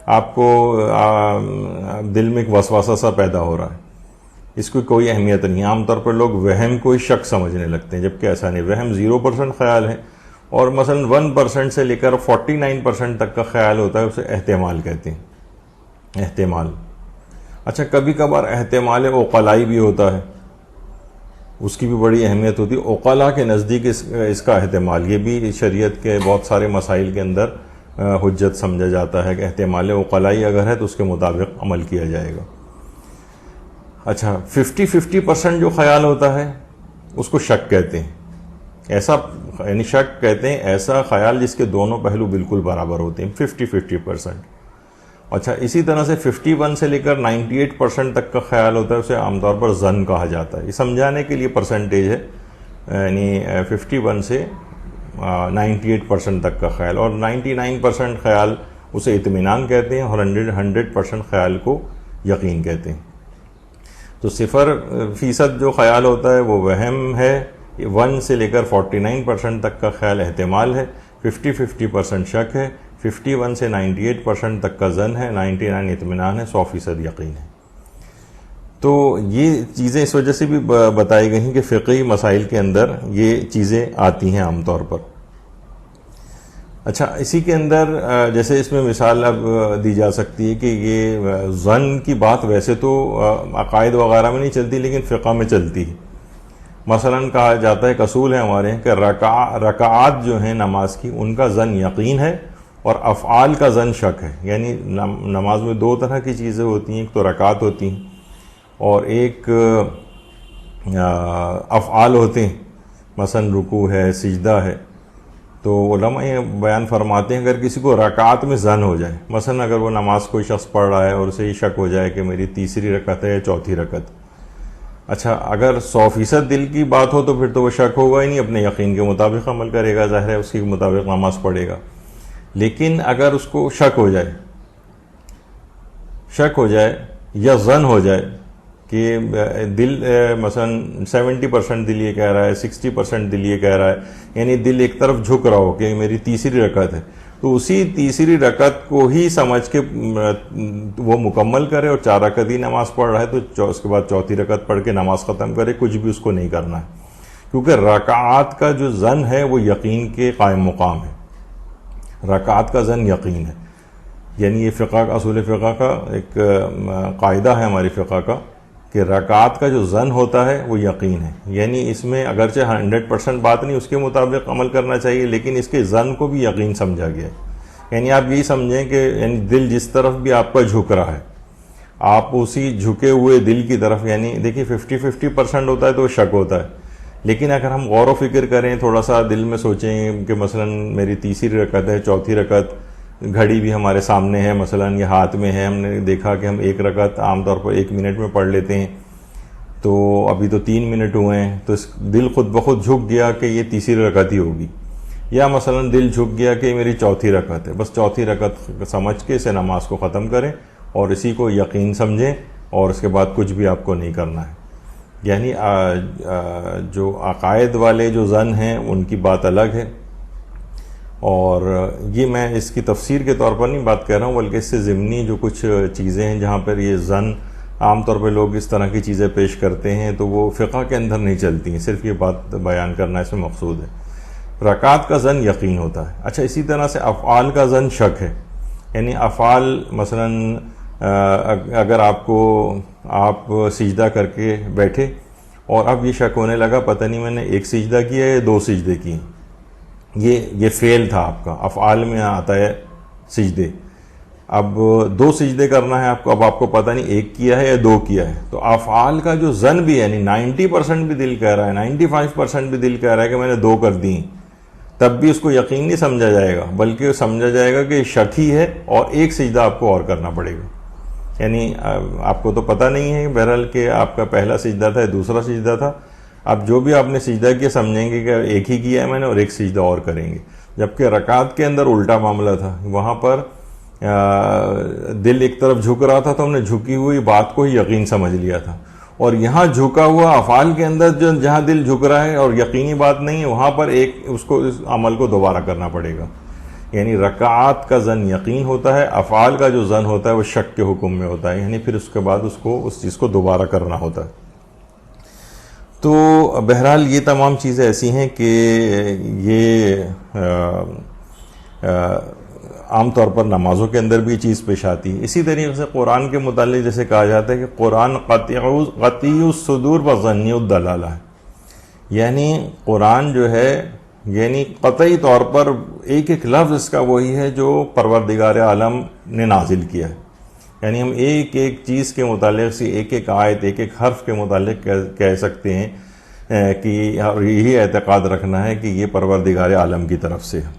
آپ کو دل میں ایک وسوسہ سا پیدا ہو رہا ہے, اس کی کوئی اہمیت نہیں. عام طور پر لوگ وہم کو ہی شک سمجھنے لگتے ہیں, جبکہ ایسا نہیں. وہم 0% خیال ہے, اور مثلا 1% سے لے کر 49% تک کا خیال ہوتا ہے, اسے احتمال کہتے ہیں. احتمال. اچھا, کبھی کبھار احتمال عقلائی بھی ہوتا ہے, اس کی بھی بڑی اہمیت ہوتی ہے. عقلاء کے نزدیک اس کا احتمال, یہ بھی شریعت کے بہت سارے مسائل کے اندر حجت سمجھا جاتا ہے کہ احتمال عقلائی اگر ہے تو اس کے مطابق عمل کیا جائے گا. اچھا, 50% جو خیال ہوتا ہے اس کو شک کہتے ہیں. ایسا یعنی شک کہتے ہیں ایسا خیال جس کے دونوں پہلو بالکل برابر ہوتے ہیں, 50%. اچھا, اسی طرح سے 51 سے لے کر 98% تک کا خیال ہوتا ہے, اسے عام طور پر ظن کہا جاتا ہے. یہ سمجھانے کے لیے پرسنٹیج ہے, یعنی 51 سے 98% تک کا خیال, اور 99% خیال اسے اطمینان کہتے ہیں, اور 100% خیال کو یقین کہتے ہیں. تو 0% جو خیال ہوتا ہے وہ وہم ہے، 1 سے لے کر 49% تک کا خیال احتمال ہے، 50% شک ہے، 51 سے 98% تک کا ظن ہے، 99 اطمینان ہے، 100% یقین ہے۔ تو یہ چیزیں اس وجہ سے بھی بتائی گئی ہیں کہ فقہی مسائل کے اندر یہ چیزیں آتی ہیں عام طور پر۔ اچھا، اسی کے اندر جیسے اس میں مثال اب دی جا سکتی ہے کہ یہ ظن کی بات ویسے تو عقائد وغیرہ میں نہیں چلتی لیکن فقہ میں چلتی ہے۔ مثلا کہا جاتا ہے، اصول ہے ہمارے یہاں کہ رکعات جو ہیں نماز کی ان کا ظن یقین ہے اور افعال کا ظن شک ہے۔ یعنی نماز میں 2 طرح کی چیزیں ہوتی ہیں، ایک تو رکعات ہوتی ہیں اور ایک افعال ہوتے ہیں، مثلا رکوع ہے، سجدہ ہے۔ تو علماء یہ بیان فرماتے ہیں اگر کسی کو رکعات میں ظن ہو جائے، مثلا اگر وہ نماز کوئی شخص پڑھ رہا ہے اور اسے یہ شک ہو جائے کہ میری تیسری رکعت ہے یا چوتھی رکعت، اچھا اگر 100% دل کی بات ہو تو پھر تو وہ شک ہوگا ہی نہیں، اپنے یقین کے مطابق عمل کرے گا، ظاہر ہے اس کے مطابق نماز پڑھے گا۔ لیکن اگر اس کو شک ہو جائے یا ظن ہو جائے کہ دل مثلا 70% دل یہ کہہ رہا ہے، 60% دل یہ کہہ رہا ہے، یعنی دل ایک طرف جھک رہا ہو کہ میری تیسری رکعت ہے، تو اسی تیسری رکعت کو ہی سمجھ کے وہ مکمل کرے، اور 4 رکعت ہی نماز پڑھ رہا ہے تو اس کے بعد چوتھی رکعت پڑھ کے نماز ختم کرے، کچھ بھی اس کو نہیں کرنا ہے، کیونکہ رکعات کا جو ظن ہے وہ یقین کے قائم مقام ہے۔ رکعات کا ظن یقین ہے، یعنی یہ فقہ کا اصول فقہ کا ایک قاعدہ ہے ہماری فقہ کا کہ رکعات کا جو ظن ہوتا ہے وہ یقین ہے، یعنی اس میں اگرچہ 100% بات نہیں، اس کے مطابق عمل کرنا چاہیے، لیکن اس کے ظن کو بھی یقین سمجھا گیا ہے۔ یعنی آپ یہی سمجھیں کہ یعنی دل جس طرف بھی آپ کا جھک رہا ہے، آپ اسی جھکے ہوئے دل کی طرف، یعنی دیکھیے 50% ہوتا ہے تو شک ہوتا ہے، لیکن اگر ہم غور و فکر کریں، تھوڑا سا دل میں سوچیں کہ مثلا میری تیسری رکعت ہے، چوتھی رکعت، گھڑی بھی ہمارے سامنے ہے، مثلا یہ ہاتھ میں ہے، ہم نے دیکھا کہ ہم 1 رکعت عام طور پر 1 منٹ میں پڑھ لیتے ہیں، تو ابھی تو 3 منٹ ہوئے ہیں، تو دل خود بخود جھک گیا کہ یہ تیسری رکعت ہی ہوگی، یا مثلا دل جھک گیا کہ میری چوتھی رکعت ہے، بس چوتھی رکعت سمجھ کے اسے نماز کو ختم کریں اور اسی کو یقین سمجھیں، اور اس کے بعد کچھ بھی آپ کو نہیں کرنا ہے۔ یعنی جو عقائد والے جو ظن ہیں ان کی بات الگ ہے، اور یہ میں اس کی تفسیر کے طور پر نہیں بات کر رہا ہوں، بلکہ اس سے ضمنی جو کچھ چیزیں ہیں جہاں پر یہ ظن عام طور پہ لوگ اس طرح کی چیزیں پیش کرتے ہیں تو وہ فقہ کے اندر نہیں چلتی ہیں، صرف یہ بات بیان کرنا اس میں مقصود ہے۔ رکعات کا ظن یقین ہوتا ہے۔ اچھا، اسی طرح سے افعال کا ظن شک ہے، یعنی افعال مثلا اگر آپ سجدہ کر کے بیٹھے اور اب یہ شک ہونے لگا پتہ نہیں میں نے 1 سجدہ کیا ہے یا 2 سجدے کیے، یہ فعل تھا آپ کا، افعال میں آتا ہے سجدے، اب 2 سجدے کرنا ہے آپ کو، اب آپ کو پتہ نہیں 1 کیا ہے یا 2 کیا ہے، تو افعال کا جو ظن بھی ہے، یعنی 90% بھی دل کہہ رہا ہے، 95% بھی دل کہہ رہا ہے کہ میں نے 2 کر دی، تب بھی اس کو یقین نہیں سمجھا جائے گا، بلکہ سمجھا جائے گا کہ شک ہی ہے اور 1 سجدہ آپ کو اور کرنا پڑے گا۔ یعنی آپ کو تو پتہ نہیں ہے بہرحال کہ آپ کا پہلا سجدہ تھا یا دوسرا سجدہ تھا، اب جو بھی آپ نے سجدہ کیا سمجھیں گے کہ 1 ہی کیا ہے میں نے اور 1 سجدہ اور کریں گے، جبکہ رکعات کے اندر الٹا معاملہ تھا، وہاں پر دل ایک طرف جھک رہا تھا تو ہم نے جھکی ہوئی بات کو ہی یقین سمجھ لیا تھا، اور یہاں جھکا ہوا افعال کے اندر جہاں دل جھک رہا ہے اور یقینی بات نہیں ہے، وہاں پر اس عمل کو دوبارہ کرنا پڑے گا۔ یعنی رکعات کا ظن یقین ہوتا ہے، افعال کا جو ظن ہوتا ہے وہ شک کے حکم میں ہوتا ہے، یعنی پھر اس کے بعد اس چیز کو دوبارہ کرنا ہوتا ہے۔ تو بہرحال یہ تمام چیزیں ایسی ہیں کہ یہ عام طور پر نمازوں کے اندر بھی چیز پیش آتی ہے۔ اسی طریقے سے قرآن کے متعلق جیسے کہا جاتا ہے کہ قرآن قطعی الصدور و ظنی الدلالہ ہے، یعنی قرآن جو ہے یعنی قطعی طور پر ایک لفظ اس کا وہی ہے جو پروردگار عالم نے نازل کیا ہے، یعنی ہم ایک چیز کے متعلق سے ایک آیت ایک حرف کے متعلق کہہ سکتے ہیں کہ یہی اعتقاد رکھنا ہے کہ یہ پروردگار عالم کی طرف سے ہے۔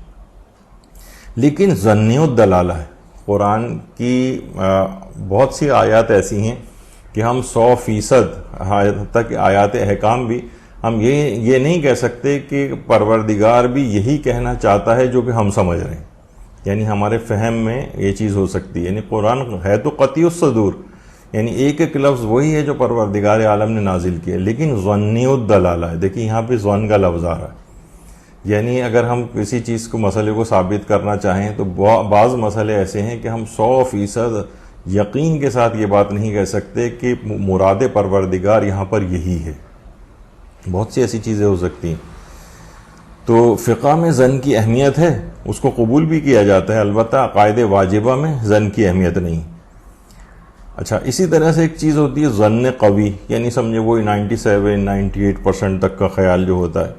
لیکن ظنی الدلالہ ہے، قرآن کی بہت سی آیات ایسی ہیں کہ ہم 100% تک آیات احکام بھی ہم یہ نہیں کہہ سکتے کہ پروردگار بھی یہی کہنا چاہتا ہے جو کہ ہم سمجھ رہے ہیں، یعنی ہمارے فہم میں یہ چیز ہو سکتی ہے، یعنی قرآن ہے تو قطعی الصدور، یعنی ایک ایک لفظ وہی ہے جو پروردگار عالم نے نازل کیا، لیکن ظنی الدلالہ ہے. دیکھیں یہاں پہ ظن کا لفظ آ رہا ہے. یعنی اگر ہم کسی چیز کو مسئلے کو ثابت کرنا چاہیں تو بعض مسئلے ایسے ہیں کہ ہم 100% یقین کے ساتھ یہ بات نہیں کہہ سکتے کہ مراد پروردگار یہاں پر یہی ہے. بہت سی ایسی چیزیں ہو سکتی ہیں. تو فقہ میں ظن کی اہمیت ہے، اس کو قبول بھی کیا جاتا ہے، البتہ عقائد واجبہ میں ظن کی اہمیت نہیں. اچھا، اسی طرح سے ایک چیز ہوتی ہے ظن قوی، یعنی سمجھے وہی 97-98% تک کا خیال جو ہوتا ہے.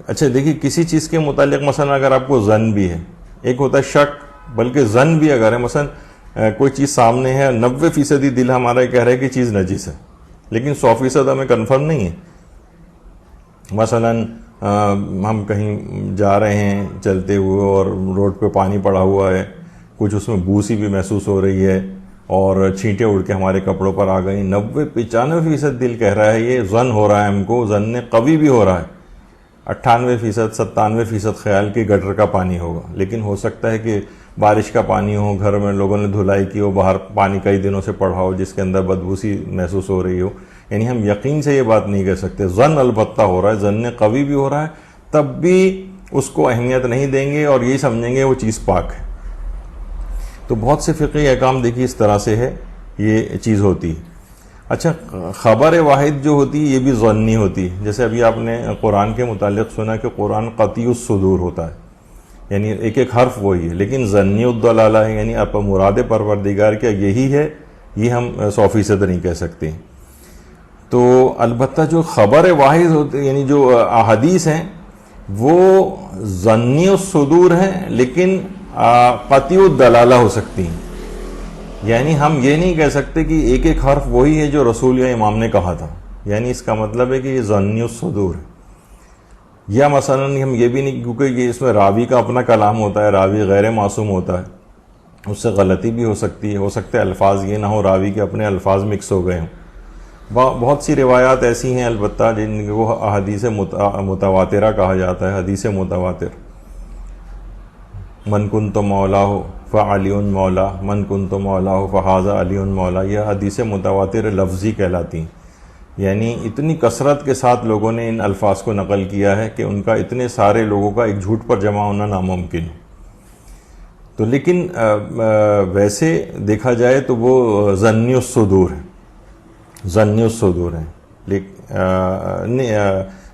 اچھا دیکھیے، کسی چیز کے متعلق مثلا اگر آپ کو ظن بھی ہے، ایک ہوتا ہے شک، بلکہ ظن بھی اگر ہے، مثلا کوئی چیز سامنے ہے، 90% دل ہمارا کہہ رہا ہے کہ چیز نجس ہے، لیکن 100% ہمیں کنفرم نہیں ہے. مثلا ہم کہیں جا رہے ہیں چلتے ہوئے اور روڈ پہ پانی پڑا ہوا ہے، کچھ اس میں بو سی بھی محسوس ہو رہی ہے اور چھینٹیں اڑ کے ہمارے کپڑوں پر آ گئی، 90-95% دل کہہ رہا ہے، یہ ظن ہو رہا ہے ہم کو، ظن قوی بھی ہو رہا ہے. 98%-97% خیال کہ گٹر کا پانی ہوگا، لیکن ہو سکتا ہے کہ بارش کا پانی ہو، گھر میں لوگوں نے دھلائی کی ہو، باہر پانی کئی دنوں سے پڑا ہو جس کے اندر بدبو سی محسوس ہو رہی ہو. یعنی ہم یقین سے یہ بات نہیں کہہ سکتے. ظن البتہ ہو رہا ہے، ظن قوی بھی ہو رہا ہے، تب بھی اس کو اہمیت نہیں دیں گے اور یہی سمجھیں گے وہ چیز پاک ہے. تو بہت سے فقہی احکام دیکھیے اس طرح سے ہے یہ چیز ہوتی ہے. اچھا، خبر واحد جو ہوتی ہے یہ بھی ظنی ہوتی ہے. جیسے ابھی آپ نے قرآن کے متعلق سنا کہ قرآن قطعی الصدور ہوتا ہے، یعنی ایک ایک حرف وہی ہے، لیکن ظنی الدلالہ ہے، یعنی آپ مراد پروردگار کیا یہی ہے، یہ ہم 100% نہیں کہہ سکتے. تو البتہ جو خبر واحد ہوتی یعنی جو احادیث ہیں وہ ظنی الصدور ہیں، لیکن قطعی الدلالہ ہو سکتی ہیں. یعنی ہم یہ نہیں کہہ سکتے کہ ایک ایک حرف وہی ہے جو رسول یا امام نے کہا تھا، یعنی اس کا مطلب ہے کہ یہ ظنی الصدور ہے. یا مثلا ہم یہ بھی نہیں، کیونکہ یہ اس میں راوی کا اپنا کلام ہوتا ہے، راوی غیر معصوم ہوتا ہے، اس سے غلطی بھی ہو سکتی ہے، ہو سکتا ہے الفاظ یہ نہ ہو، راوی کے اپنے الفاظ مکس ہو گئے ہوں. بہت سی روایات ایسی ہیں البتہ جن کو حدیث متواترہ کہا جاتا ہے. حدیث متواتر، من کنت مولا فعلی مولا، من کنت مولا فہذا علی مولا، یہ حدیث متواتر لفظی کہلاتی ہیں. یعنی اتنی کثرت کے ساتھ لوگوں نے ان الفاظ کو نقل کیا ہے کہ ان کا اتنے سارے لوگوں کا ایک جھوٹ پر جمع ہونا ناممکن ہے. تو لیکن ویسے دیکھا جائے تو وہ ظنی الصدور ہے، ظنی الصدور ہے،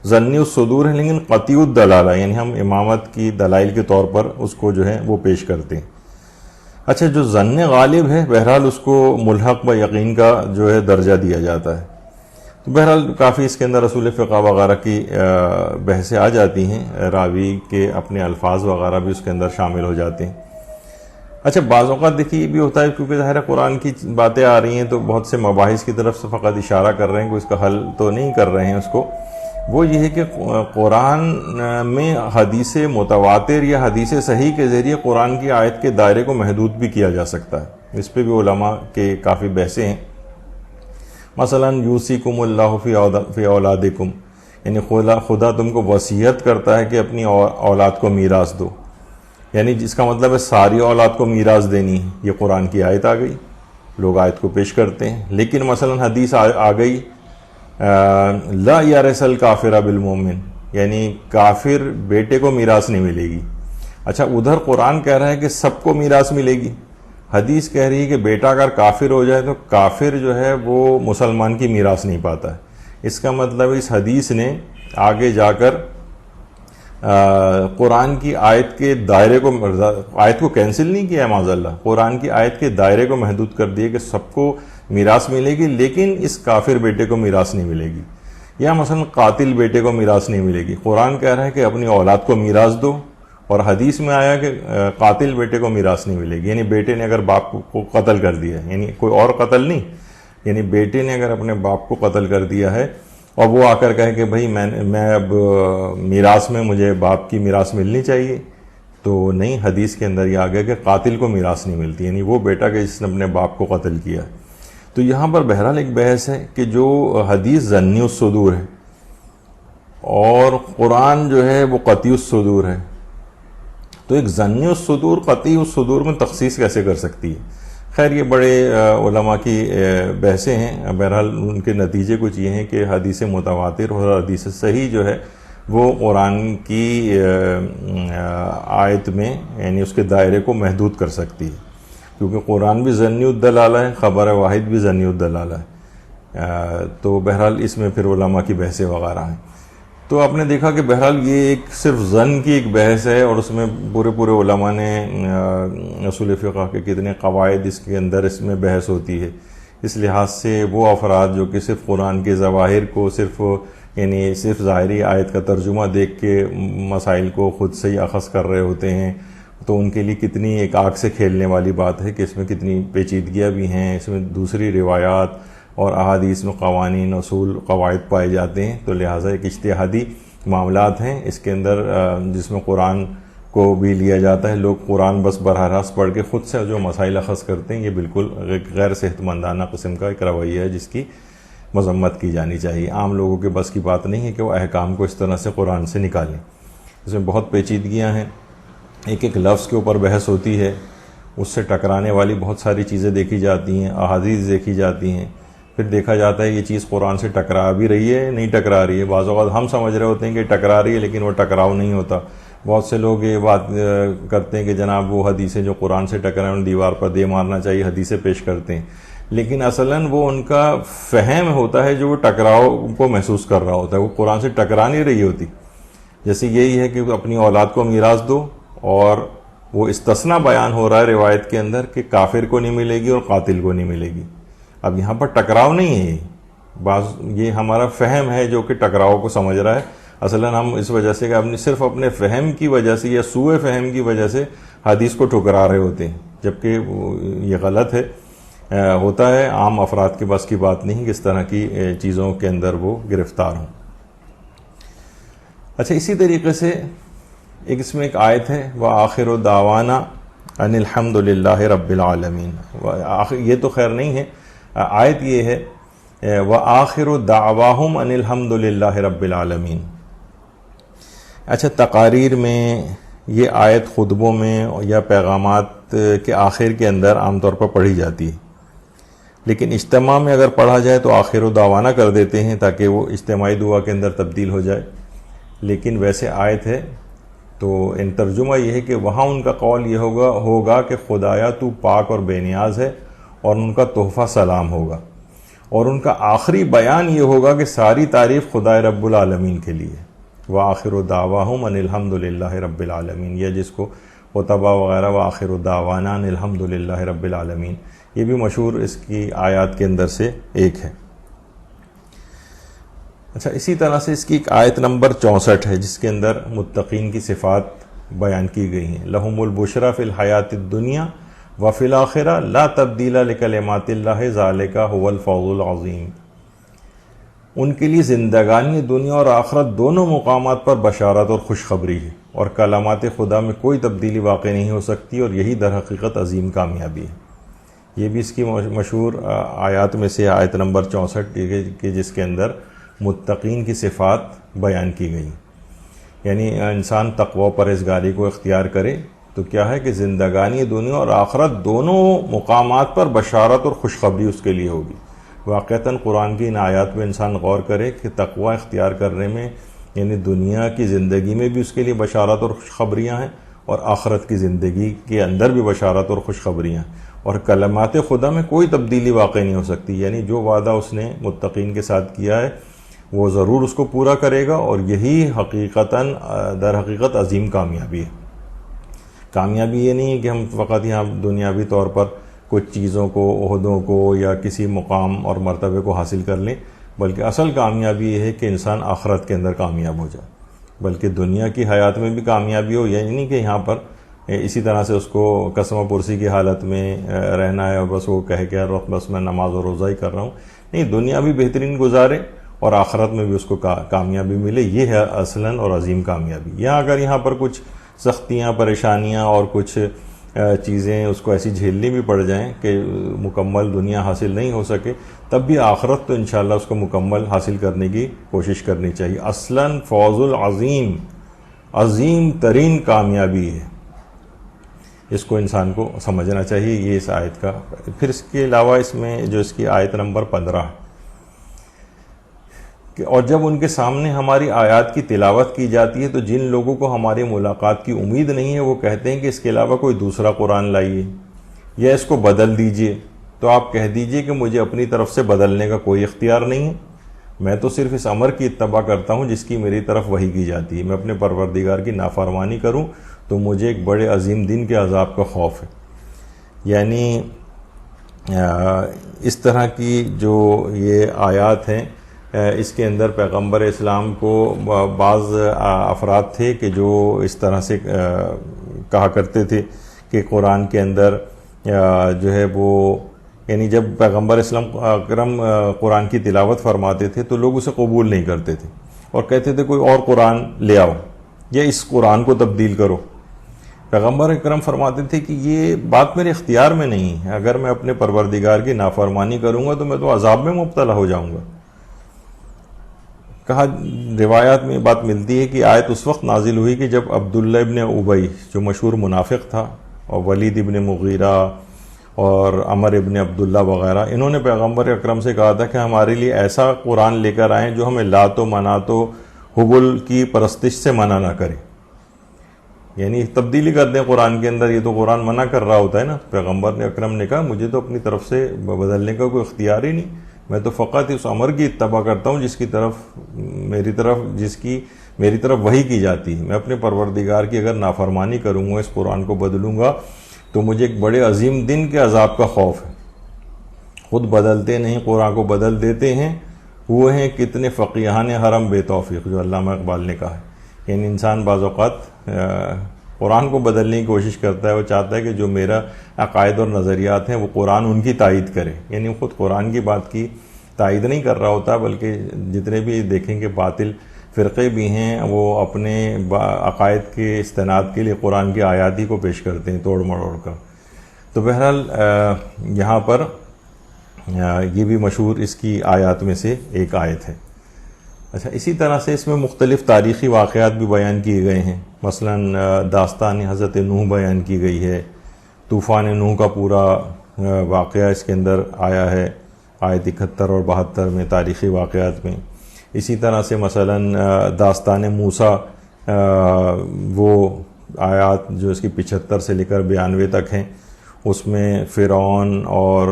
ظنی الصدور ہے، لیکن قطعی الدلالہ، یعنی ہم امامت کی دلائل کے طور پر اس کو جو ہے وہ پیش کرتے ہیں. اچھا، جو ظن غالب ہے بہرحال اس کو ملحق و یقین کا جو ہے درجہ دیا جاتا ہے. تو بہرحال کافی اس کے اندر اصول فقہ وغیرہ کی بحثیں آ جاتی ہیں، راوی کے اپنے الفاظ وغیرہ بھی اس کے اندر شامل ہو جاتے ہیں. اچھا، بعض اوقات دیکھیے یہ بھی ہوتا ہے کیونکہ ظاہر قرآن کی باتیں آ رہی ہیں تو بہت سے مباحث کی طرف سے فقط اشارہ کر رہے ہیں، کوئی اس کا حل تو نہیں کر رہے ہیں اس کو. وہ یہ ہے کہ قرآن میں حدیث متواتر یا حدیث صحیح کے ذریعے قرآن کی آیت کے دائرے کو محدود بھی کیا جا سکتا ہے. اس پہ بھی علماء کے کافی بحثیں ہیں. مثلا یوصیکم اللہ فی اولادکم، یعنی خدا تم کو وصیت کرتا ہے کہ اپنی اولاد کو میراث دو، یعنی جس کا مطلب ہے ساری اولاد کو میراث دینی ہے. یہ قرآن کی آیت آ گئی، لوگ آیت کو پیش کرتے ہیں. لیکن مثلا حدیث آ گئی لا یرث الکافر بالمؤمن، یعنی کافر بیٹے کو میراث نہیں ملے گی. اچھا، ادھر قرآن کہہ رہا ہے کہ سب کو میراث ملے گی، حدیث کہہ رہی ہے کہ بیٹا اگر کافر ہو جائے تو کافر جو ہے وہ مسلمان کی میراث نہیں پاتا ہے. اس کا مطلب اس حدیث نے آگے جا کر قرآن کی آیت کے دائرے کو، آیت کو کینسل نہیں کیا ہے معاذ اللہ، قرآن کی آیت کے دائرے کو محدود کر دیا کہ سب کو میراث ملے گی لیکن اس کافر بیٹے کو میراث نہیں ملے گی. یا مثلا قاتل بیٹے کو میراث نہیں ملے گی. قرآن کہہ رہا ہے کہ اپنی اولاد کو میراث دو، اور حدیث میں آیا کہ قاتل بیٹے کو میراث نہیں ملے گی. یعنی بیٹے نے اگر باپ کو قتل کر دیا ہے، یعنی کوئی اور قتل نہیں، یعنی بیٹے نے اگر اپنے باپ کو قتل کر دیا ہے اور وہ آ کر کہے کہ بھائی میں اب میراث میں مجھے باپ کی میراث ملنی چاہیے، تو نہیں، حدیث کے اندر یہ آ گیا کہ قاتل کو میراث نہیں ملتی، یعنی وہ بیٹا کہ جس نے اپنے باپ کو قتل کیا. تو یہاں پر بہرحال ایک بحث ہے کہ جو حدیث ظنی الصدور ہے اور قرآن جو ہے وہ قطعی الصدور ہے، تو ایک ظنی الصدور قطعی الصدور میں تخصیص کیسے کر سکتی ہے؟ خیر یہ بڑے علماء کی بحثیں ہیں. بہرحال ان کے نتیجے کچھ یہ ہیں کہ حدیث متواتر اور حدیث صحیح جو ہے وہ قرآن کی آیت میں یعنی اس کے دائرے کو محدود کر سکتی ہے، کیونکہ قرآن بھی ظنی الدلالہ ہے، خبر واحد بھی ظنی الدلالہ ہے. تو بہرحال اس میں پھر علماء کی بحثیں وغیرہ ہیں. تو آپ نے دیکھا کہ بہرحال یہ ایک صرف ظن کی ایک بحث ہے، اور اس میں پورے علماء نے اصول فقہ کے کتنے قواعد اس کے اندر اس میں بحث ہوتی ہے. اس لحاظ سے وہ افراد جو کہ صرف قرآن کے ظواہر کو صرف ظاہری آیت کا ترجمہ دیکھ کے مسائل کو خود سے ہی اخذ کر رہے ہوتے ہیں، تو ان کے لیے کتنی ایک آگ سے کھیلنے والی بات ہے کہ اس میں کتنی پیچیدگیاں بھی ہیں، اس میں دوسری روایات اور احادیث میں قوانین اصول قواعد پائے جاتے ہیں. تو لہٰذا ایک اجتہادی معاملات ہیں اس کے اندر، جس میں قرآن کو بھی لیا جاتا ہے. لوگ قرآن بس براہ راست پڑھ کے خود سے جو مسائل اخذ کرتے ہیں، یہ بالکل غیر صحت مندانہ قسم کا ایک رویہ ہے جس کی مذمت کی جانی چاہیے. عام لوگوں کے بس کی بات نہیں ہے کہ وہ احکام کو اس طرح سے قرآن سے نکالیں. اس میں بہت پیچیدگیاں ہیں، ایک لفظ کے اوپر بحث ہوتی ہے، اس سے ٹکرانے والی بہت ساری چیزیں دیکھی جاتی ہیں، احادیث دیکھی جاتی ہیں. پھر دیکھا جاتا ہے یہ چیز قرآن سے ٹکرا بھی رہی ہے نہیں ٹکرا رہی ہے. بعض اوقات ہم سمجھ رہے ہوتے ہیں کہ ٹکرا رہی ہے، لیکن وہ ٹکراؤ نہیں ہوتا. بہت سے لوگ یہ بات کرتے ہیں کہ جناب وہ حدیثیں جو قرآن سے ٹکرائیں ان دیوار پر دے مارنا چاہیے، حدیثیں پیش کرتے ہیں. لیکن اصلاً وہ ان کا فہم ہوتا ہے جو وہ ٹکراؤ کو محسوس کر رہا ہوتا ہے، وہ قرآن سے ٹکرا نہیں رہی ہوتی. جیسے یہی ہے کہ اپنی اولاد کو میراث دو، اور وہ استثناء بیان ہو رہا ہے روایت کے اندر کہ کافر کو نہیں ملے گی اور قاتل کو نہیں ملے گی. اب یہاں پر ٹکراؤ نہیں ہے، یہ ہمارا فہم ہے جو کہ ٹکراؤ کو سمجھ رہا ہے. اصلاً ہم اس وجہ سے کہ صرف اپنے فہم کی وجہ سے یا سوء فہم کی وجہ سے حدیث کو ٹھکرا رہے ہوتے ہیں، جبکہ یہ غلط ہے. ہوتا ہے عام افراد کے بس کی بات نہیں کہ اس طرح کی چیزوں کے اندر وہ گرفتار ہوں. اچھا، اسی طریقے سے اس میں ایک آیت ہے وآخر دعوانا ان الحمد للہ رب العالمین. یہ تو خیر نہیں ہے، آیت یہ ہے وآخر دعواہم ان الحمد للہ رب العالمین. اچھا، تقاریر میں یہ آیت خطبوں میں یا پیغامات کے آخر کے اندر عام طور پر پڑھی جاتی ہے، لیکن اجتماع میں اگر پڑھا جائے تو آخر و دعوانا کر دیتے ہیں تاکہ وہ اجتماعی دعا کے اندر تبدیل ہو جائے. لیکن ویسے آیت ہے تو ان ترجمہ یہ ہے کہ وہاں ان کا قول یہ ہوگا کہ خدایا تو پاک اور بے نیاز ہے، اور ان کا تحفہ سلام ہوگا، اور ان کا آخری بیان یہ ہوگا کہ ساری تعریف خدائے رب العالمین کے لیے. وآخر دعواہم ان الحمد للہ رب العالمین، یہ جس کو خطبہ وغیرہ وآخر دعوانا ان الحمد للہ رب العالمین، یہ بھی مشہور اس کی آیات کے اندر سے ایک ہے. اچھا، اسی طرح سے اس کی ایک آیت نمبر 64 ہے جس کے اندر متقین کی صفات بیان کی گئی ہیں. لہم البشری فی الحیات الدنیا وفی الآخرہ لا تبدیل لکلمات اللہ ذالک هو الفوز العظیم. ان کے لیے زندگانی دنیا اور آخرت دونوں مقامات پر بشارت اور خوشخبری ہے، اور کلمات خدا میں کوئی تبدیلی واقع نہیں ہو سکتی، اور یہی در حقیقت عظیم کامیابی ہے. یہ بھی اس کی مشہور آیات میں سے آیت نمبر 64 کہ جس کے اندر متقین کی صفات بیان کی گئی. یعنی انسان تقوی و پرہیزگاری کو اختیار کرے تو کیا ہے کہ زندگانی دنیا اور آخرت دونوں مقامات پر بشارت اور خوشخبری اس کے لیے ہوگی. واقعتاً قرآن کی ان آیات میں انسان غور کرے کہ تقوی اختیار کرنے میں یعنی دنیا کی زندگی میں بھی اس کے لیے بشارت اور خوشخبریاں ہیں، اور آخرت کی زندگی کے اندر بھی بشارت اور خوشخبریاں ہیں، اور کلمات خدا میں کوئی تبدیلی واقع نہیں ہو سکتی. یعنی جو وعدہ اس نے متقین کے ساتھ کیا ہے وہ ضرور اس کو پورا کرے گا، اور یہی حقیقتاً در حقیقت عظیم کامیابی ہے. کامیابی یہ نہیں ہے کہ ہم فقط یہاں دنیاوی طور پر کچھ چیزوں کو، عہدوں کو یا کسی مقام اور مرتبے کو حاصل کر لیں، بلکہ اصل کامیابی یہ ہے کہ انسان آخرت کے اندر کامیاب ہو جائے، بلکہ دنیا کی حیات میں بھی کامیابی ہو. یعنی نہیں کہ یہاں پر اسی طرح سے اس کو قسم و پرسی کی حالت میں رہنا ہے اور بس وہ کہے کہ ہر وقت بس میں نماز اور روزہ ہی کر رہا ہوں. نہیں، دنیا بھی بہترین گزارے اور آخرت میں بھی اس کو کامیابی ملے، یہ ہے اصلاً اور عظیم کامیابی. اگر یہاں پر کچھ سختیاں، پریشانیاں اور کچھ چیزیں اس کو ایسی جھیلنی بھی پڑ جائیں کہ مکمل دنیا حاصل نہیں ہو سکے، تب بھی آخرت تو انشاءاللہ اس کو مکمل حاصل کرنے کی کوشش کرنی چاہیے. اصلاً فوز العظیم، عظیم ترین کامیابی ہے. اس کو انسان کو سمجھنا چاہیے. یہ اس آیت کا. پھر اس کے علاوہ اس میں جو اس کی آیت نمبر 15 ہے کہ اور جب ان کے سامنے ہماری آیات کی تلاوت کی جاتی ہے تو جن لوگوں کو ہماری ملاقات کی امید نہیں ہے وہ کہتے ہیں کہ اس کے علاوہ کوئی دوسرا قرآن لائیے یا اس کو بدل دیجئے. تو آپ کہہ دیجئے کہ مجھے اپنی طرف سے بدلنے کا کوئی اختیار نہیں ہے. میں تو صرف اس امر کی اتباع کرتا ہوں جس کی میری طرف وحی کی جاتی ہے. میں اپنے پروردگار کی نافرمانی کروں تو مجھے ایک بڑے عظیم دن کے عذاب کا خوف ہے. یعنی اس طرح کی جو یہ آیات ہیں اس کے اندر پیغمبر اسلام کو بعض افراد تھے کہ جو اس طرح سے کہا کرتے تھے کہ قرآن کے اندر جو ہے وہ یعنی جب پیغمبر اسلام اکرم قرآن کی تلاوت فرماتے تھے تو لوگ اسے قبول نہیں کرتے تھے اور کہتے تھے کوئی اور قرآن لے آؤ یا اس قرآن کو تبدیل کرو. پیغمبر اکرم فرماتے تھے کہ یہ بات میرے اختیار میں نہیں ہے. اگر میں اپنے پروردگار کی نافرمانی کروں گا تو میں تو عذاب میں مبتلا ہو جاؤں گا. کہا روایات میں بات ملتی ہے کہ آیت اس وقت نازل ہوئی کہ جب عبداللہ ابن ابی جو مشہور منافق تھا اور ولید ابن مغیرہ اور عمر ابن عبداللہ وغیرہ انہوں نے پیغمبر اکرم سے کہا تھا کہ ہمارے لیے ایسا قرآن لے کر آئیں جو ہمیں لات و منات و حبل کی پرستش سے منع نہ کرے. یعنی تبدیلی کر دیں قرآن کے اندر. یہ تو قرآن منع کر رہا ہوتا ہے نا. پیغمبر اکرم نے کہا مجھے تو اپنی طرف سے بدلنے کا کوئی اختیار ہی نہیں. میں تو فقط اس امر کی اتباع کرتا ہوں جس کی میری طرف وحی کی جاتی ہے. میں اپنے پروردگار کی اگر نافرمانی کروں گا اس قرآن کو بدلوں گا تو مجھے ایک بڑے عظیم دن کے عذاب کا خوف ہے. خود بدلتے نہیں قرآن کو بدل دیتے ہیں. وہ ہیں کتنے فقیہان حرم بے توفیق جو علامہ اقبال نے کہا ہے. یعنی انسان بعض اوقات قرآن کو بدلنے کی کوشش کرتا ہے. وہ چاہتا ہے کہ جو میرا عقائد اور نظریات ہیں وہ قرآن ان کی تائید کرے. یعنی خود قرآن کی بات کی تائید نہیں کر رہا ہوتا بلکہ جتنے بھی دیکھیں کہ باطل فرقے بھی ہیں وہ اپنے عقائد کے استناد کے لیے قرآن کی آیات ہی کو پیش کرتے ہیں توڑ مڑوڑ کر. تو بہرحال یہاں پر یہ بھی مشہور اس کی آیات میں سے ایک آیت ہے. اچھا اسی طرح سے اس میں مختلف تاریخی واقعات بھی بیان کیے گئے ہیں. مثلا داستان حضرت نوح بیان کی گئی ہے. طوفان نوح کا پورا واقعہ اس کے اندر آیا ہے آیت 71 اور 72 میں تاریخی واقعات میں. اسی طرح سے مثلا داستان موسیٰ وہ آیات جو اس کی 75 سے لے کر 92 تک ہیں اس میں فرعون اور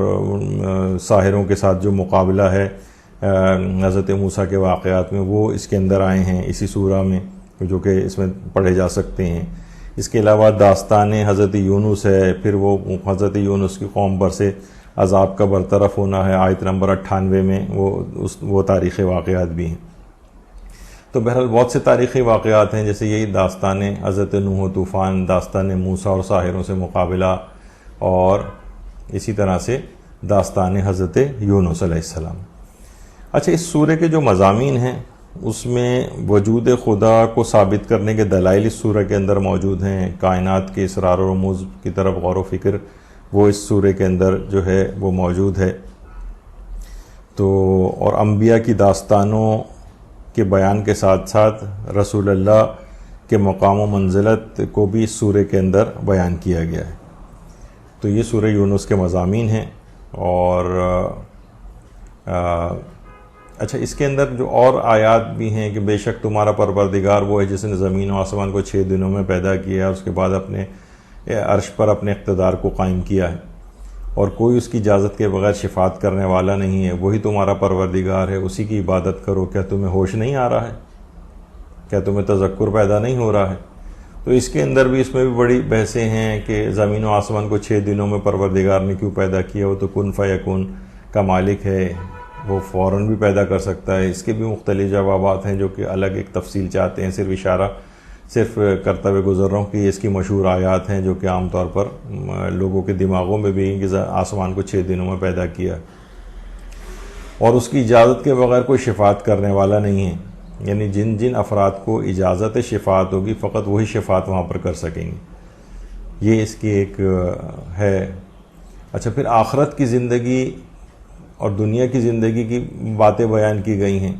ساحروں کے ساتھ جو مقابلہ ہے حضرت موسیٰ کے واقعات میں وہ اس کے اندر آئے ہیں اسی سورہ میں جو کہ اس میں پڑھے جا سکتے ہیں. اس کے علاوہ داستان حضرت یونس ہے. پھر وہ حضرت یونس کی قوم پر سے عذاب کا برطرف ہونا ہے آیت نمبر 98 میں وہ تاریخی واقعات بھی ہیں. تو بہرحال بہت سے تاریخی واقعات ہیں جیسے یہی داستان حضرت نوح و طوفان, داستان موسیٰ اور ساحروں سے مقابلہ, اور اسی طرح سے داستان حضرت یونس علیہ السلام. اچھا اس سورہ کے جو مضامین ہیں اس میں وجود خدا کو ثابت کرنے کے دلائل اس سورہ کے اندر موجود ہیں. کائنات کے اسرار و رموز کی طرف غور و فکر وہ اس سورہ کے اندر جو ہے وہ موجود ہے. تو اور انبیاء کی داستانوں کے بیان کے ساتھ ساتھ رسول اللہ کے مقام و منزلت کو بھی اس سورہ کے اندر بیان کیا گیا ہے. تو یہ سورہ یونس کے مضامین ہیں. اور اچھا اس کے اندر جو اور آیات بھی ہیں کہ بے شک تمہارا پروردگار وہ ہے جس نے زمین و آسمان کو 6 دنوں میں پیدا کیا, اس کے بعد اپنے عرش پر اپنے اقتدار کو قائم کیا ہے, اور کوئی اس کی اجازت کے بغیر شفاعت کرنے والا نہیں ہے. وہی تمہارا پروردگار ہے, اسی کی عبادت کرو. کیا تمہیں ہوش نہیں آ رہا ہے؟ کیا تمہیں تذکر پیدا نہیں ہو رہا ہے؟ تو اس کے اندر بھی اس میں بھی بڑی بحثیں ہیں کہ زمین و آسمان کو 6 دنوں میں پروردگار نے کیوں پیدا کیا. وہ تو کن فیکون کا مالک ہے, وہ فوراً بھی پیدا کر سکتا ہے. اس کے بھی مختلف جوابات ہیں جو کہ الگ ایک تفصیل چاہتے ہیں. صرف اشارہ کرتا ہوئے گزر رہا ہوں کہ اس کی مشہور آیات ہیں جو کہ عام طور پر لوگوں کے دماغوں میں بھی کہ آسمان کو 6 دنوں میں پیدا کیا اور اس کی اجازت کے بغیر کوئی شفاعت کرنے والا نہیں ہے. یعنی جن جن افراد کو اجازت شفاعت ہوگی فقط وہی شفاعت وہاں پر کر سکیں گے. یہ اس کی ایک ہے. اچھا پھر آخرت کی زندگی اور دنیا کی زندگی کی باتیں بیان کی گئی ہیں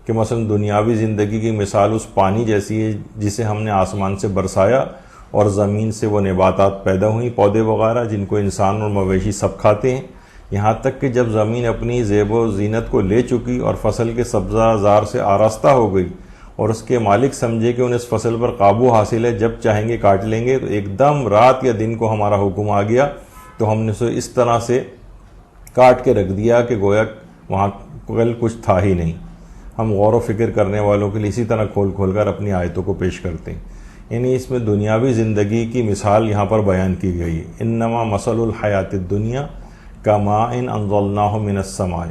کہ مثلا دنیاوی زندگی کی مثال اس پانی جیسی ہے جسے ہم نے آسمان سے برسایا اور زمین سے وہ نباتات پیدا ہوئیں، پودے وغیرہ، جن کو انسان اور مویشی سب کھاتے ہیں، یہاں تک کہ جب زمین اپنی زیب و زینت کو لے چکی اور فصل کے سبزہ زار سے آراستہ ہو گئی اور اس کے مالک سمجھے کہ انہیں اس فصل پر قابو حاصل ہے، جب چاہیں گے کاٹ لیں گے، تو ایک دم رات یا دن کو ہمارا حکم آ گیا تو ہم نے اسے اس طرح سے کاٹ کے رکھ دیا کہ گویا وہاں کل کچھ تھا ہی نہیں۔ ہم غور و فکر کرنے والوں کے لیے اسی طرح کھول کھول کر اپنی آیتوں کو پیش کرتے ہیں۔ یعنی اس میں دنیاوی زندگی کی مثال یہاں پر بیان کی گئی ہے۔ انما مثل الحیات الدنیا کماء انزلناہ من السماء،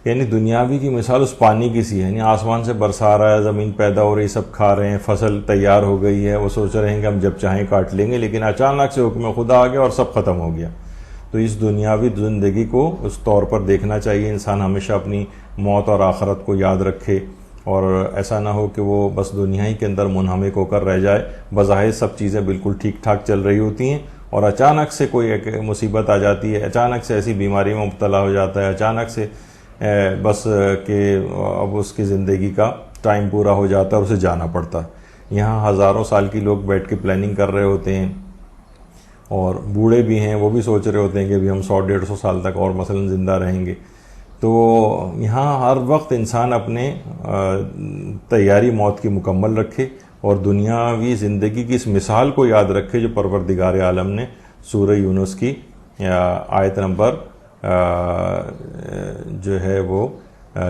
یعنی دنیاوی کی مثال اس پانی کی سی ہے، یعنی آسمان سے برسا رہا ہے، زمین پیدا ہو رہی، سب کھا رہے ہیں، فصل تیار ہو گئی ہے، وہ سوچ رہے ہیں کہ ہم جب چاہیں کاٹ لیں گے، لیکن اچانک سے حکم خدا آ گیا اور سب ختم ہو گیا۔ تو اس دنیاوی زندگی کو اس طور پر دیکھنا چاہیے، انسان ہمیشہ اپنی موت اور آخرت کو یاد رکھے، اور ایسا نہ ہو کہ وہ بس دنیا ہی کے اندر منہمک ہو کر رہ جائے۔ بظاہر سب چیزیں بالکل ٹھیک ٹھاک چل رہی ہوتی ہیں اور اچانک سے کوئی ایک مصیبت آ جاتی ہے، اچانک سے ایسی بیماری میں مبتلا ہو جاتا ہے، اچانک سے بس کہ اب اس کی زندگی کا ٹائم پورا ہو جاتا ہے اور اسے جانا پڑتا ہے۔ یہاں ہزاروں سال کی لوگ بیٹھ کے پلاننگ کر رہے ہوتے ہیں، اور بوڑھے بھی ہیں، وہ بھی سوچ رہے ہوتے ہیں کہ ابھی ہم 100-150 سال تک اور مثلا زندہ رہیں گے۔ تو یہاں ہر وقت انسان اپنے تیاری موت کی مکمل رکھے اور دنیاوی زندگی کی اس مثال کو یاد رکھے جو پروردگار عالم نے سورہ یونس کی آیت نمبر جو ہے وہ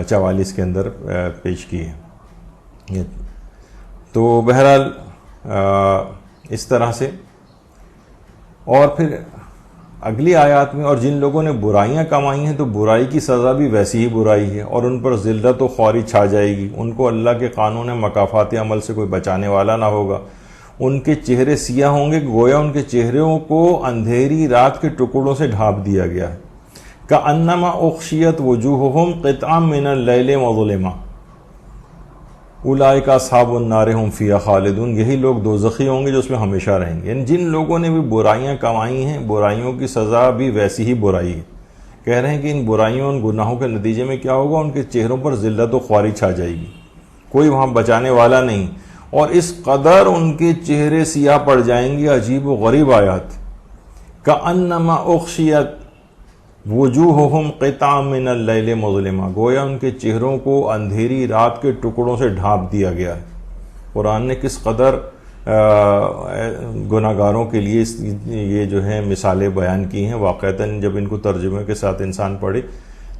44 کے اندر پیش کی ہے۔ تو بہرحال اس طرح سے، اور پھر اگلی آیات میں، اور جن لوگوں نے برائیاں کمائی ہیں تو برائی کی سزا بھی ویسی ہی برائی ہے اور ان پر ذلت و خواری چھا جائے گی، ان کو اللہ کے قانون مکافات عمل سے کوئی بچانے والا نہ ہوگا، ان کے چہرے سیاہ ہوں گے گویا ان کے چہروں کو اندھیری رات کے ٹکڑوں سے ڈھانپ دیا گیا ہے۔ کأنما اغشیت وجوہہم قطعا من اللیل مظلما اولئک اصحاب النار ہم فیہا خالدون، یہی لوگ دوزخی ہوں گے جو اس میں ہمیشہ رہیں گے۔ یعنی جن لوگوں نے بھی برائیاں کمائی ہیں، برائیوں کی سزا بھی ویسی ہی برائی ہے۔ کہہ رہے ہیں کہ ان برائیوں، ان گناہوں کے نتیجے میں کیا ہوگا، ان کے چہروں پر ذلت و خواری چھا جائے گی، کوئی وہاں بچانے والا نہیں، اور اس قدر ان کے چہرے سیاہ پڑ جائیں گے۔ عجیب و غریب آیات۔ کأنما اغشیت وجوہہم قطعا من اللیل مظلما، گویا ان کے چہروں کو اندھیری رات کے ٹکڑوں سے ڈھانپ دیا گیا ہے۔ قرآن نے کس قدر گناہ گاروں کے لیے یہ جو ہے مثالیں بیان کی ہیں۔ واقعتاً جب ان کو ترجمے کے ساتھ انسان پڑھے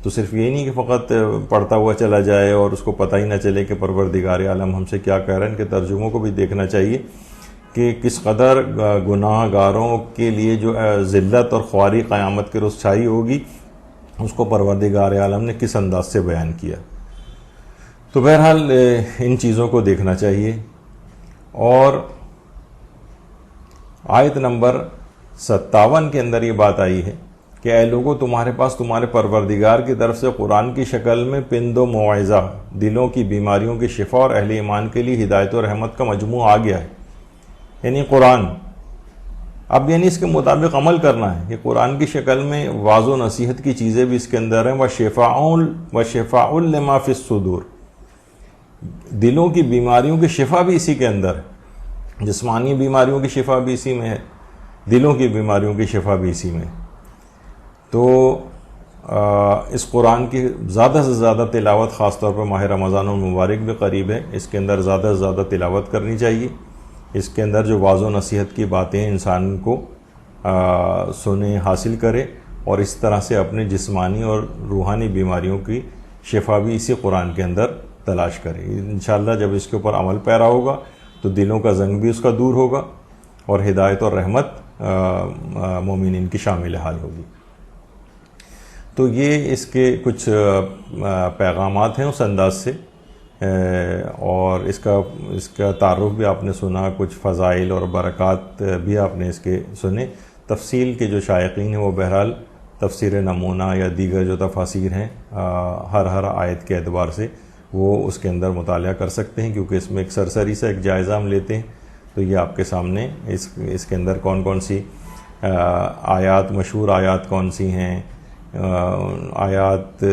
تو صرف یہ نہیں کہ فقط پڑھتا ہوا چلا جائے اور اس کو پتہ ہی نہ چلے کہ پروردگار عالم ہم سے کیا کہہ رہے ہیں، ان کے ترجموں کو بھی دیکھنا چاہیے کہ کس قدر گناہ گاروں کے لیے جو ذلت اور خواری قیامت کے روز چھائی ہوگی، اس کو پروردگار عالم نے کس انداز سے بیان کیا۔ تو بہرحال ان چیزوں کو دیکھنا چاہیے۔ اور آیت نمبر 57 کے اندر یہ بات آئی ہے کہ اے لوگو، تمہارے پاس تمہارے پروردگار کی طرف سے قرآن کی شکل میں پند و موعظہ، دلوں کی بیماریوں کی شفا اور اہل ایمان کے لیے ہدایت و رحمت کا مجموعہ آ گیا ہے، یعنی قرآن۔ اب یعنی اس کے مطابق عمل کرنا ہے۔ یہ قرآن کی شکل میں واعظ و نصیحت کی چیزیں بھی اس کے اندر ہیں۔ وَشِفَاءٌ لِمَا فِي الصُّدُورِ، دلوں کی بیماریوں کی شفا بھی اسی کے اندر ہے، جسمانی بیماریوں کی شفا بھی اسی میں ہے، دلوں کی بیماریوں کی شفا بھی اسی میں۔ تو اس قرآن کی زیادہ سے زیادہ تلاوت، خاص طور پر ماہ رمضان المبارک بھی قریب ہے، اس کے اندر زیادہ سے زیادہ تلاوت کرنی چاہیے۔ اس کے اندر جو واعظ و نصیحت کی باتیں انسان کو سنے، حاصل کرے، اور اس طرح سے اپنے جسمانی اور روحانی بیماریوں کی شفا بھی اسی قرآن کے اندر تلاش کرے۔ انشاءاللہ جب اس کے اوپر عمل پیرا ہوگا تو دلوں کا زنگ بھی اس کا دور ہوگا اور ہدایت اور رحمت مومنین کی شامل حال ہوگی۔ تو یہ اس کے کچھ پیغامات ہیں اس انداز سے، اور اس کا تعارف بھی آپ نے سنا، کچھ فضائل اور برکات بھی آپ نے اس کے سنے۔ تفصیل کے جو شائقین ہیں وہ بہرحال تفسیر نمونہ یا دیگر جو تفاسیر ہیں ہر آیت کے اعتبار سے وہ اس کے اندر مطالعہ کر سکتے ہیں، کیونکہ اس میں ایک سرسری سے ایک جائزہ ہم لیتے ہیں۔ تو یہ آپ کے سامنے اس کے اندر کون کون سی آیات، مشہور آیات کون سی ہیں، آیات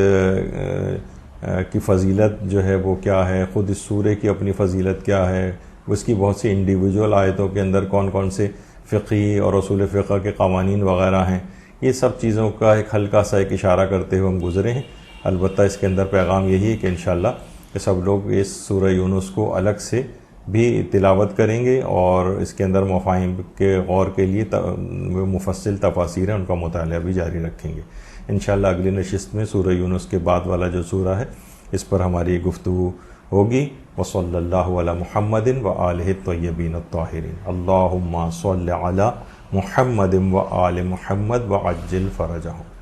کی فضیلت جو ہے وہ کیا ہے، خود اس سورے کی اپنی فضیلت کیا ہے، اس کی بہت سی انڈیویجول آیتوں کے اندر کون کون سے فقہی اور اصول فقہ کے قوانین وغیرہ ہیں، یہ سب چیزوں کا ایک ہلکا سا ایک اشارہ کرتے ہوئے ہم گزرے ہیں۔ البتہ اس کے اندر پیغام یہی ہے کہ انشاءاللہ کہ سب لوگ اس سورہ یونس کو الگ سے بھی تلاوت کریں گے اور اس کے اندر مفاہیم کے غور کے لیے مفصل تفاسیر ہیں ان کا مطالعہ بھی جاری رکھیں گے۔ انشاءاللہ اگلی نشست میں سورہ یونس کے بعد والا جو سورہ ہے اس پر ہماری گفتگو ہوگی۔ وصلی اللہ علی محمد وآلہ الطیبین الطاہرین۔ اللہم صل علی محمد وآل محمد وعجل فرجہم۔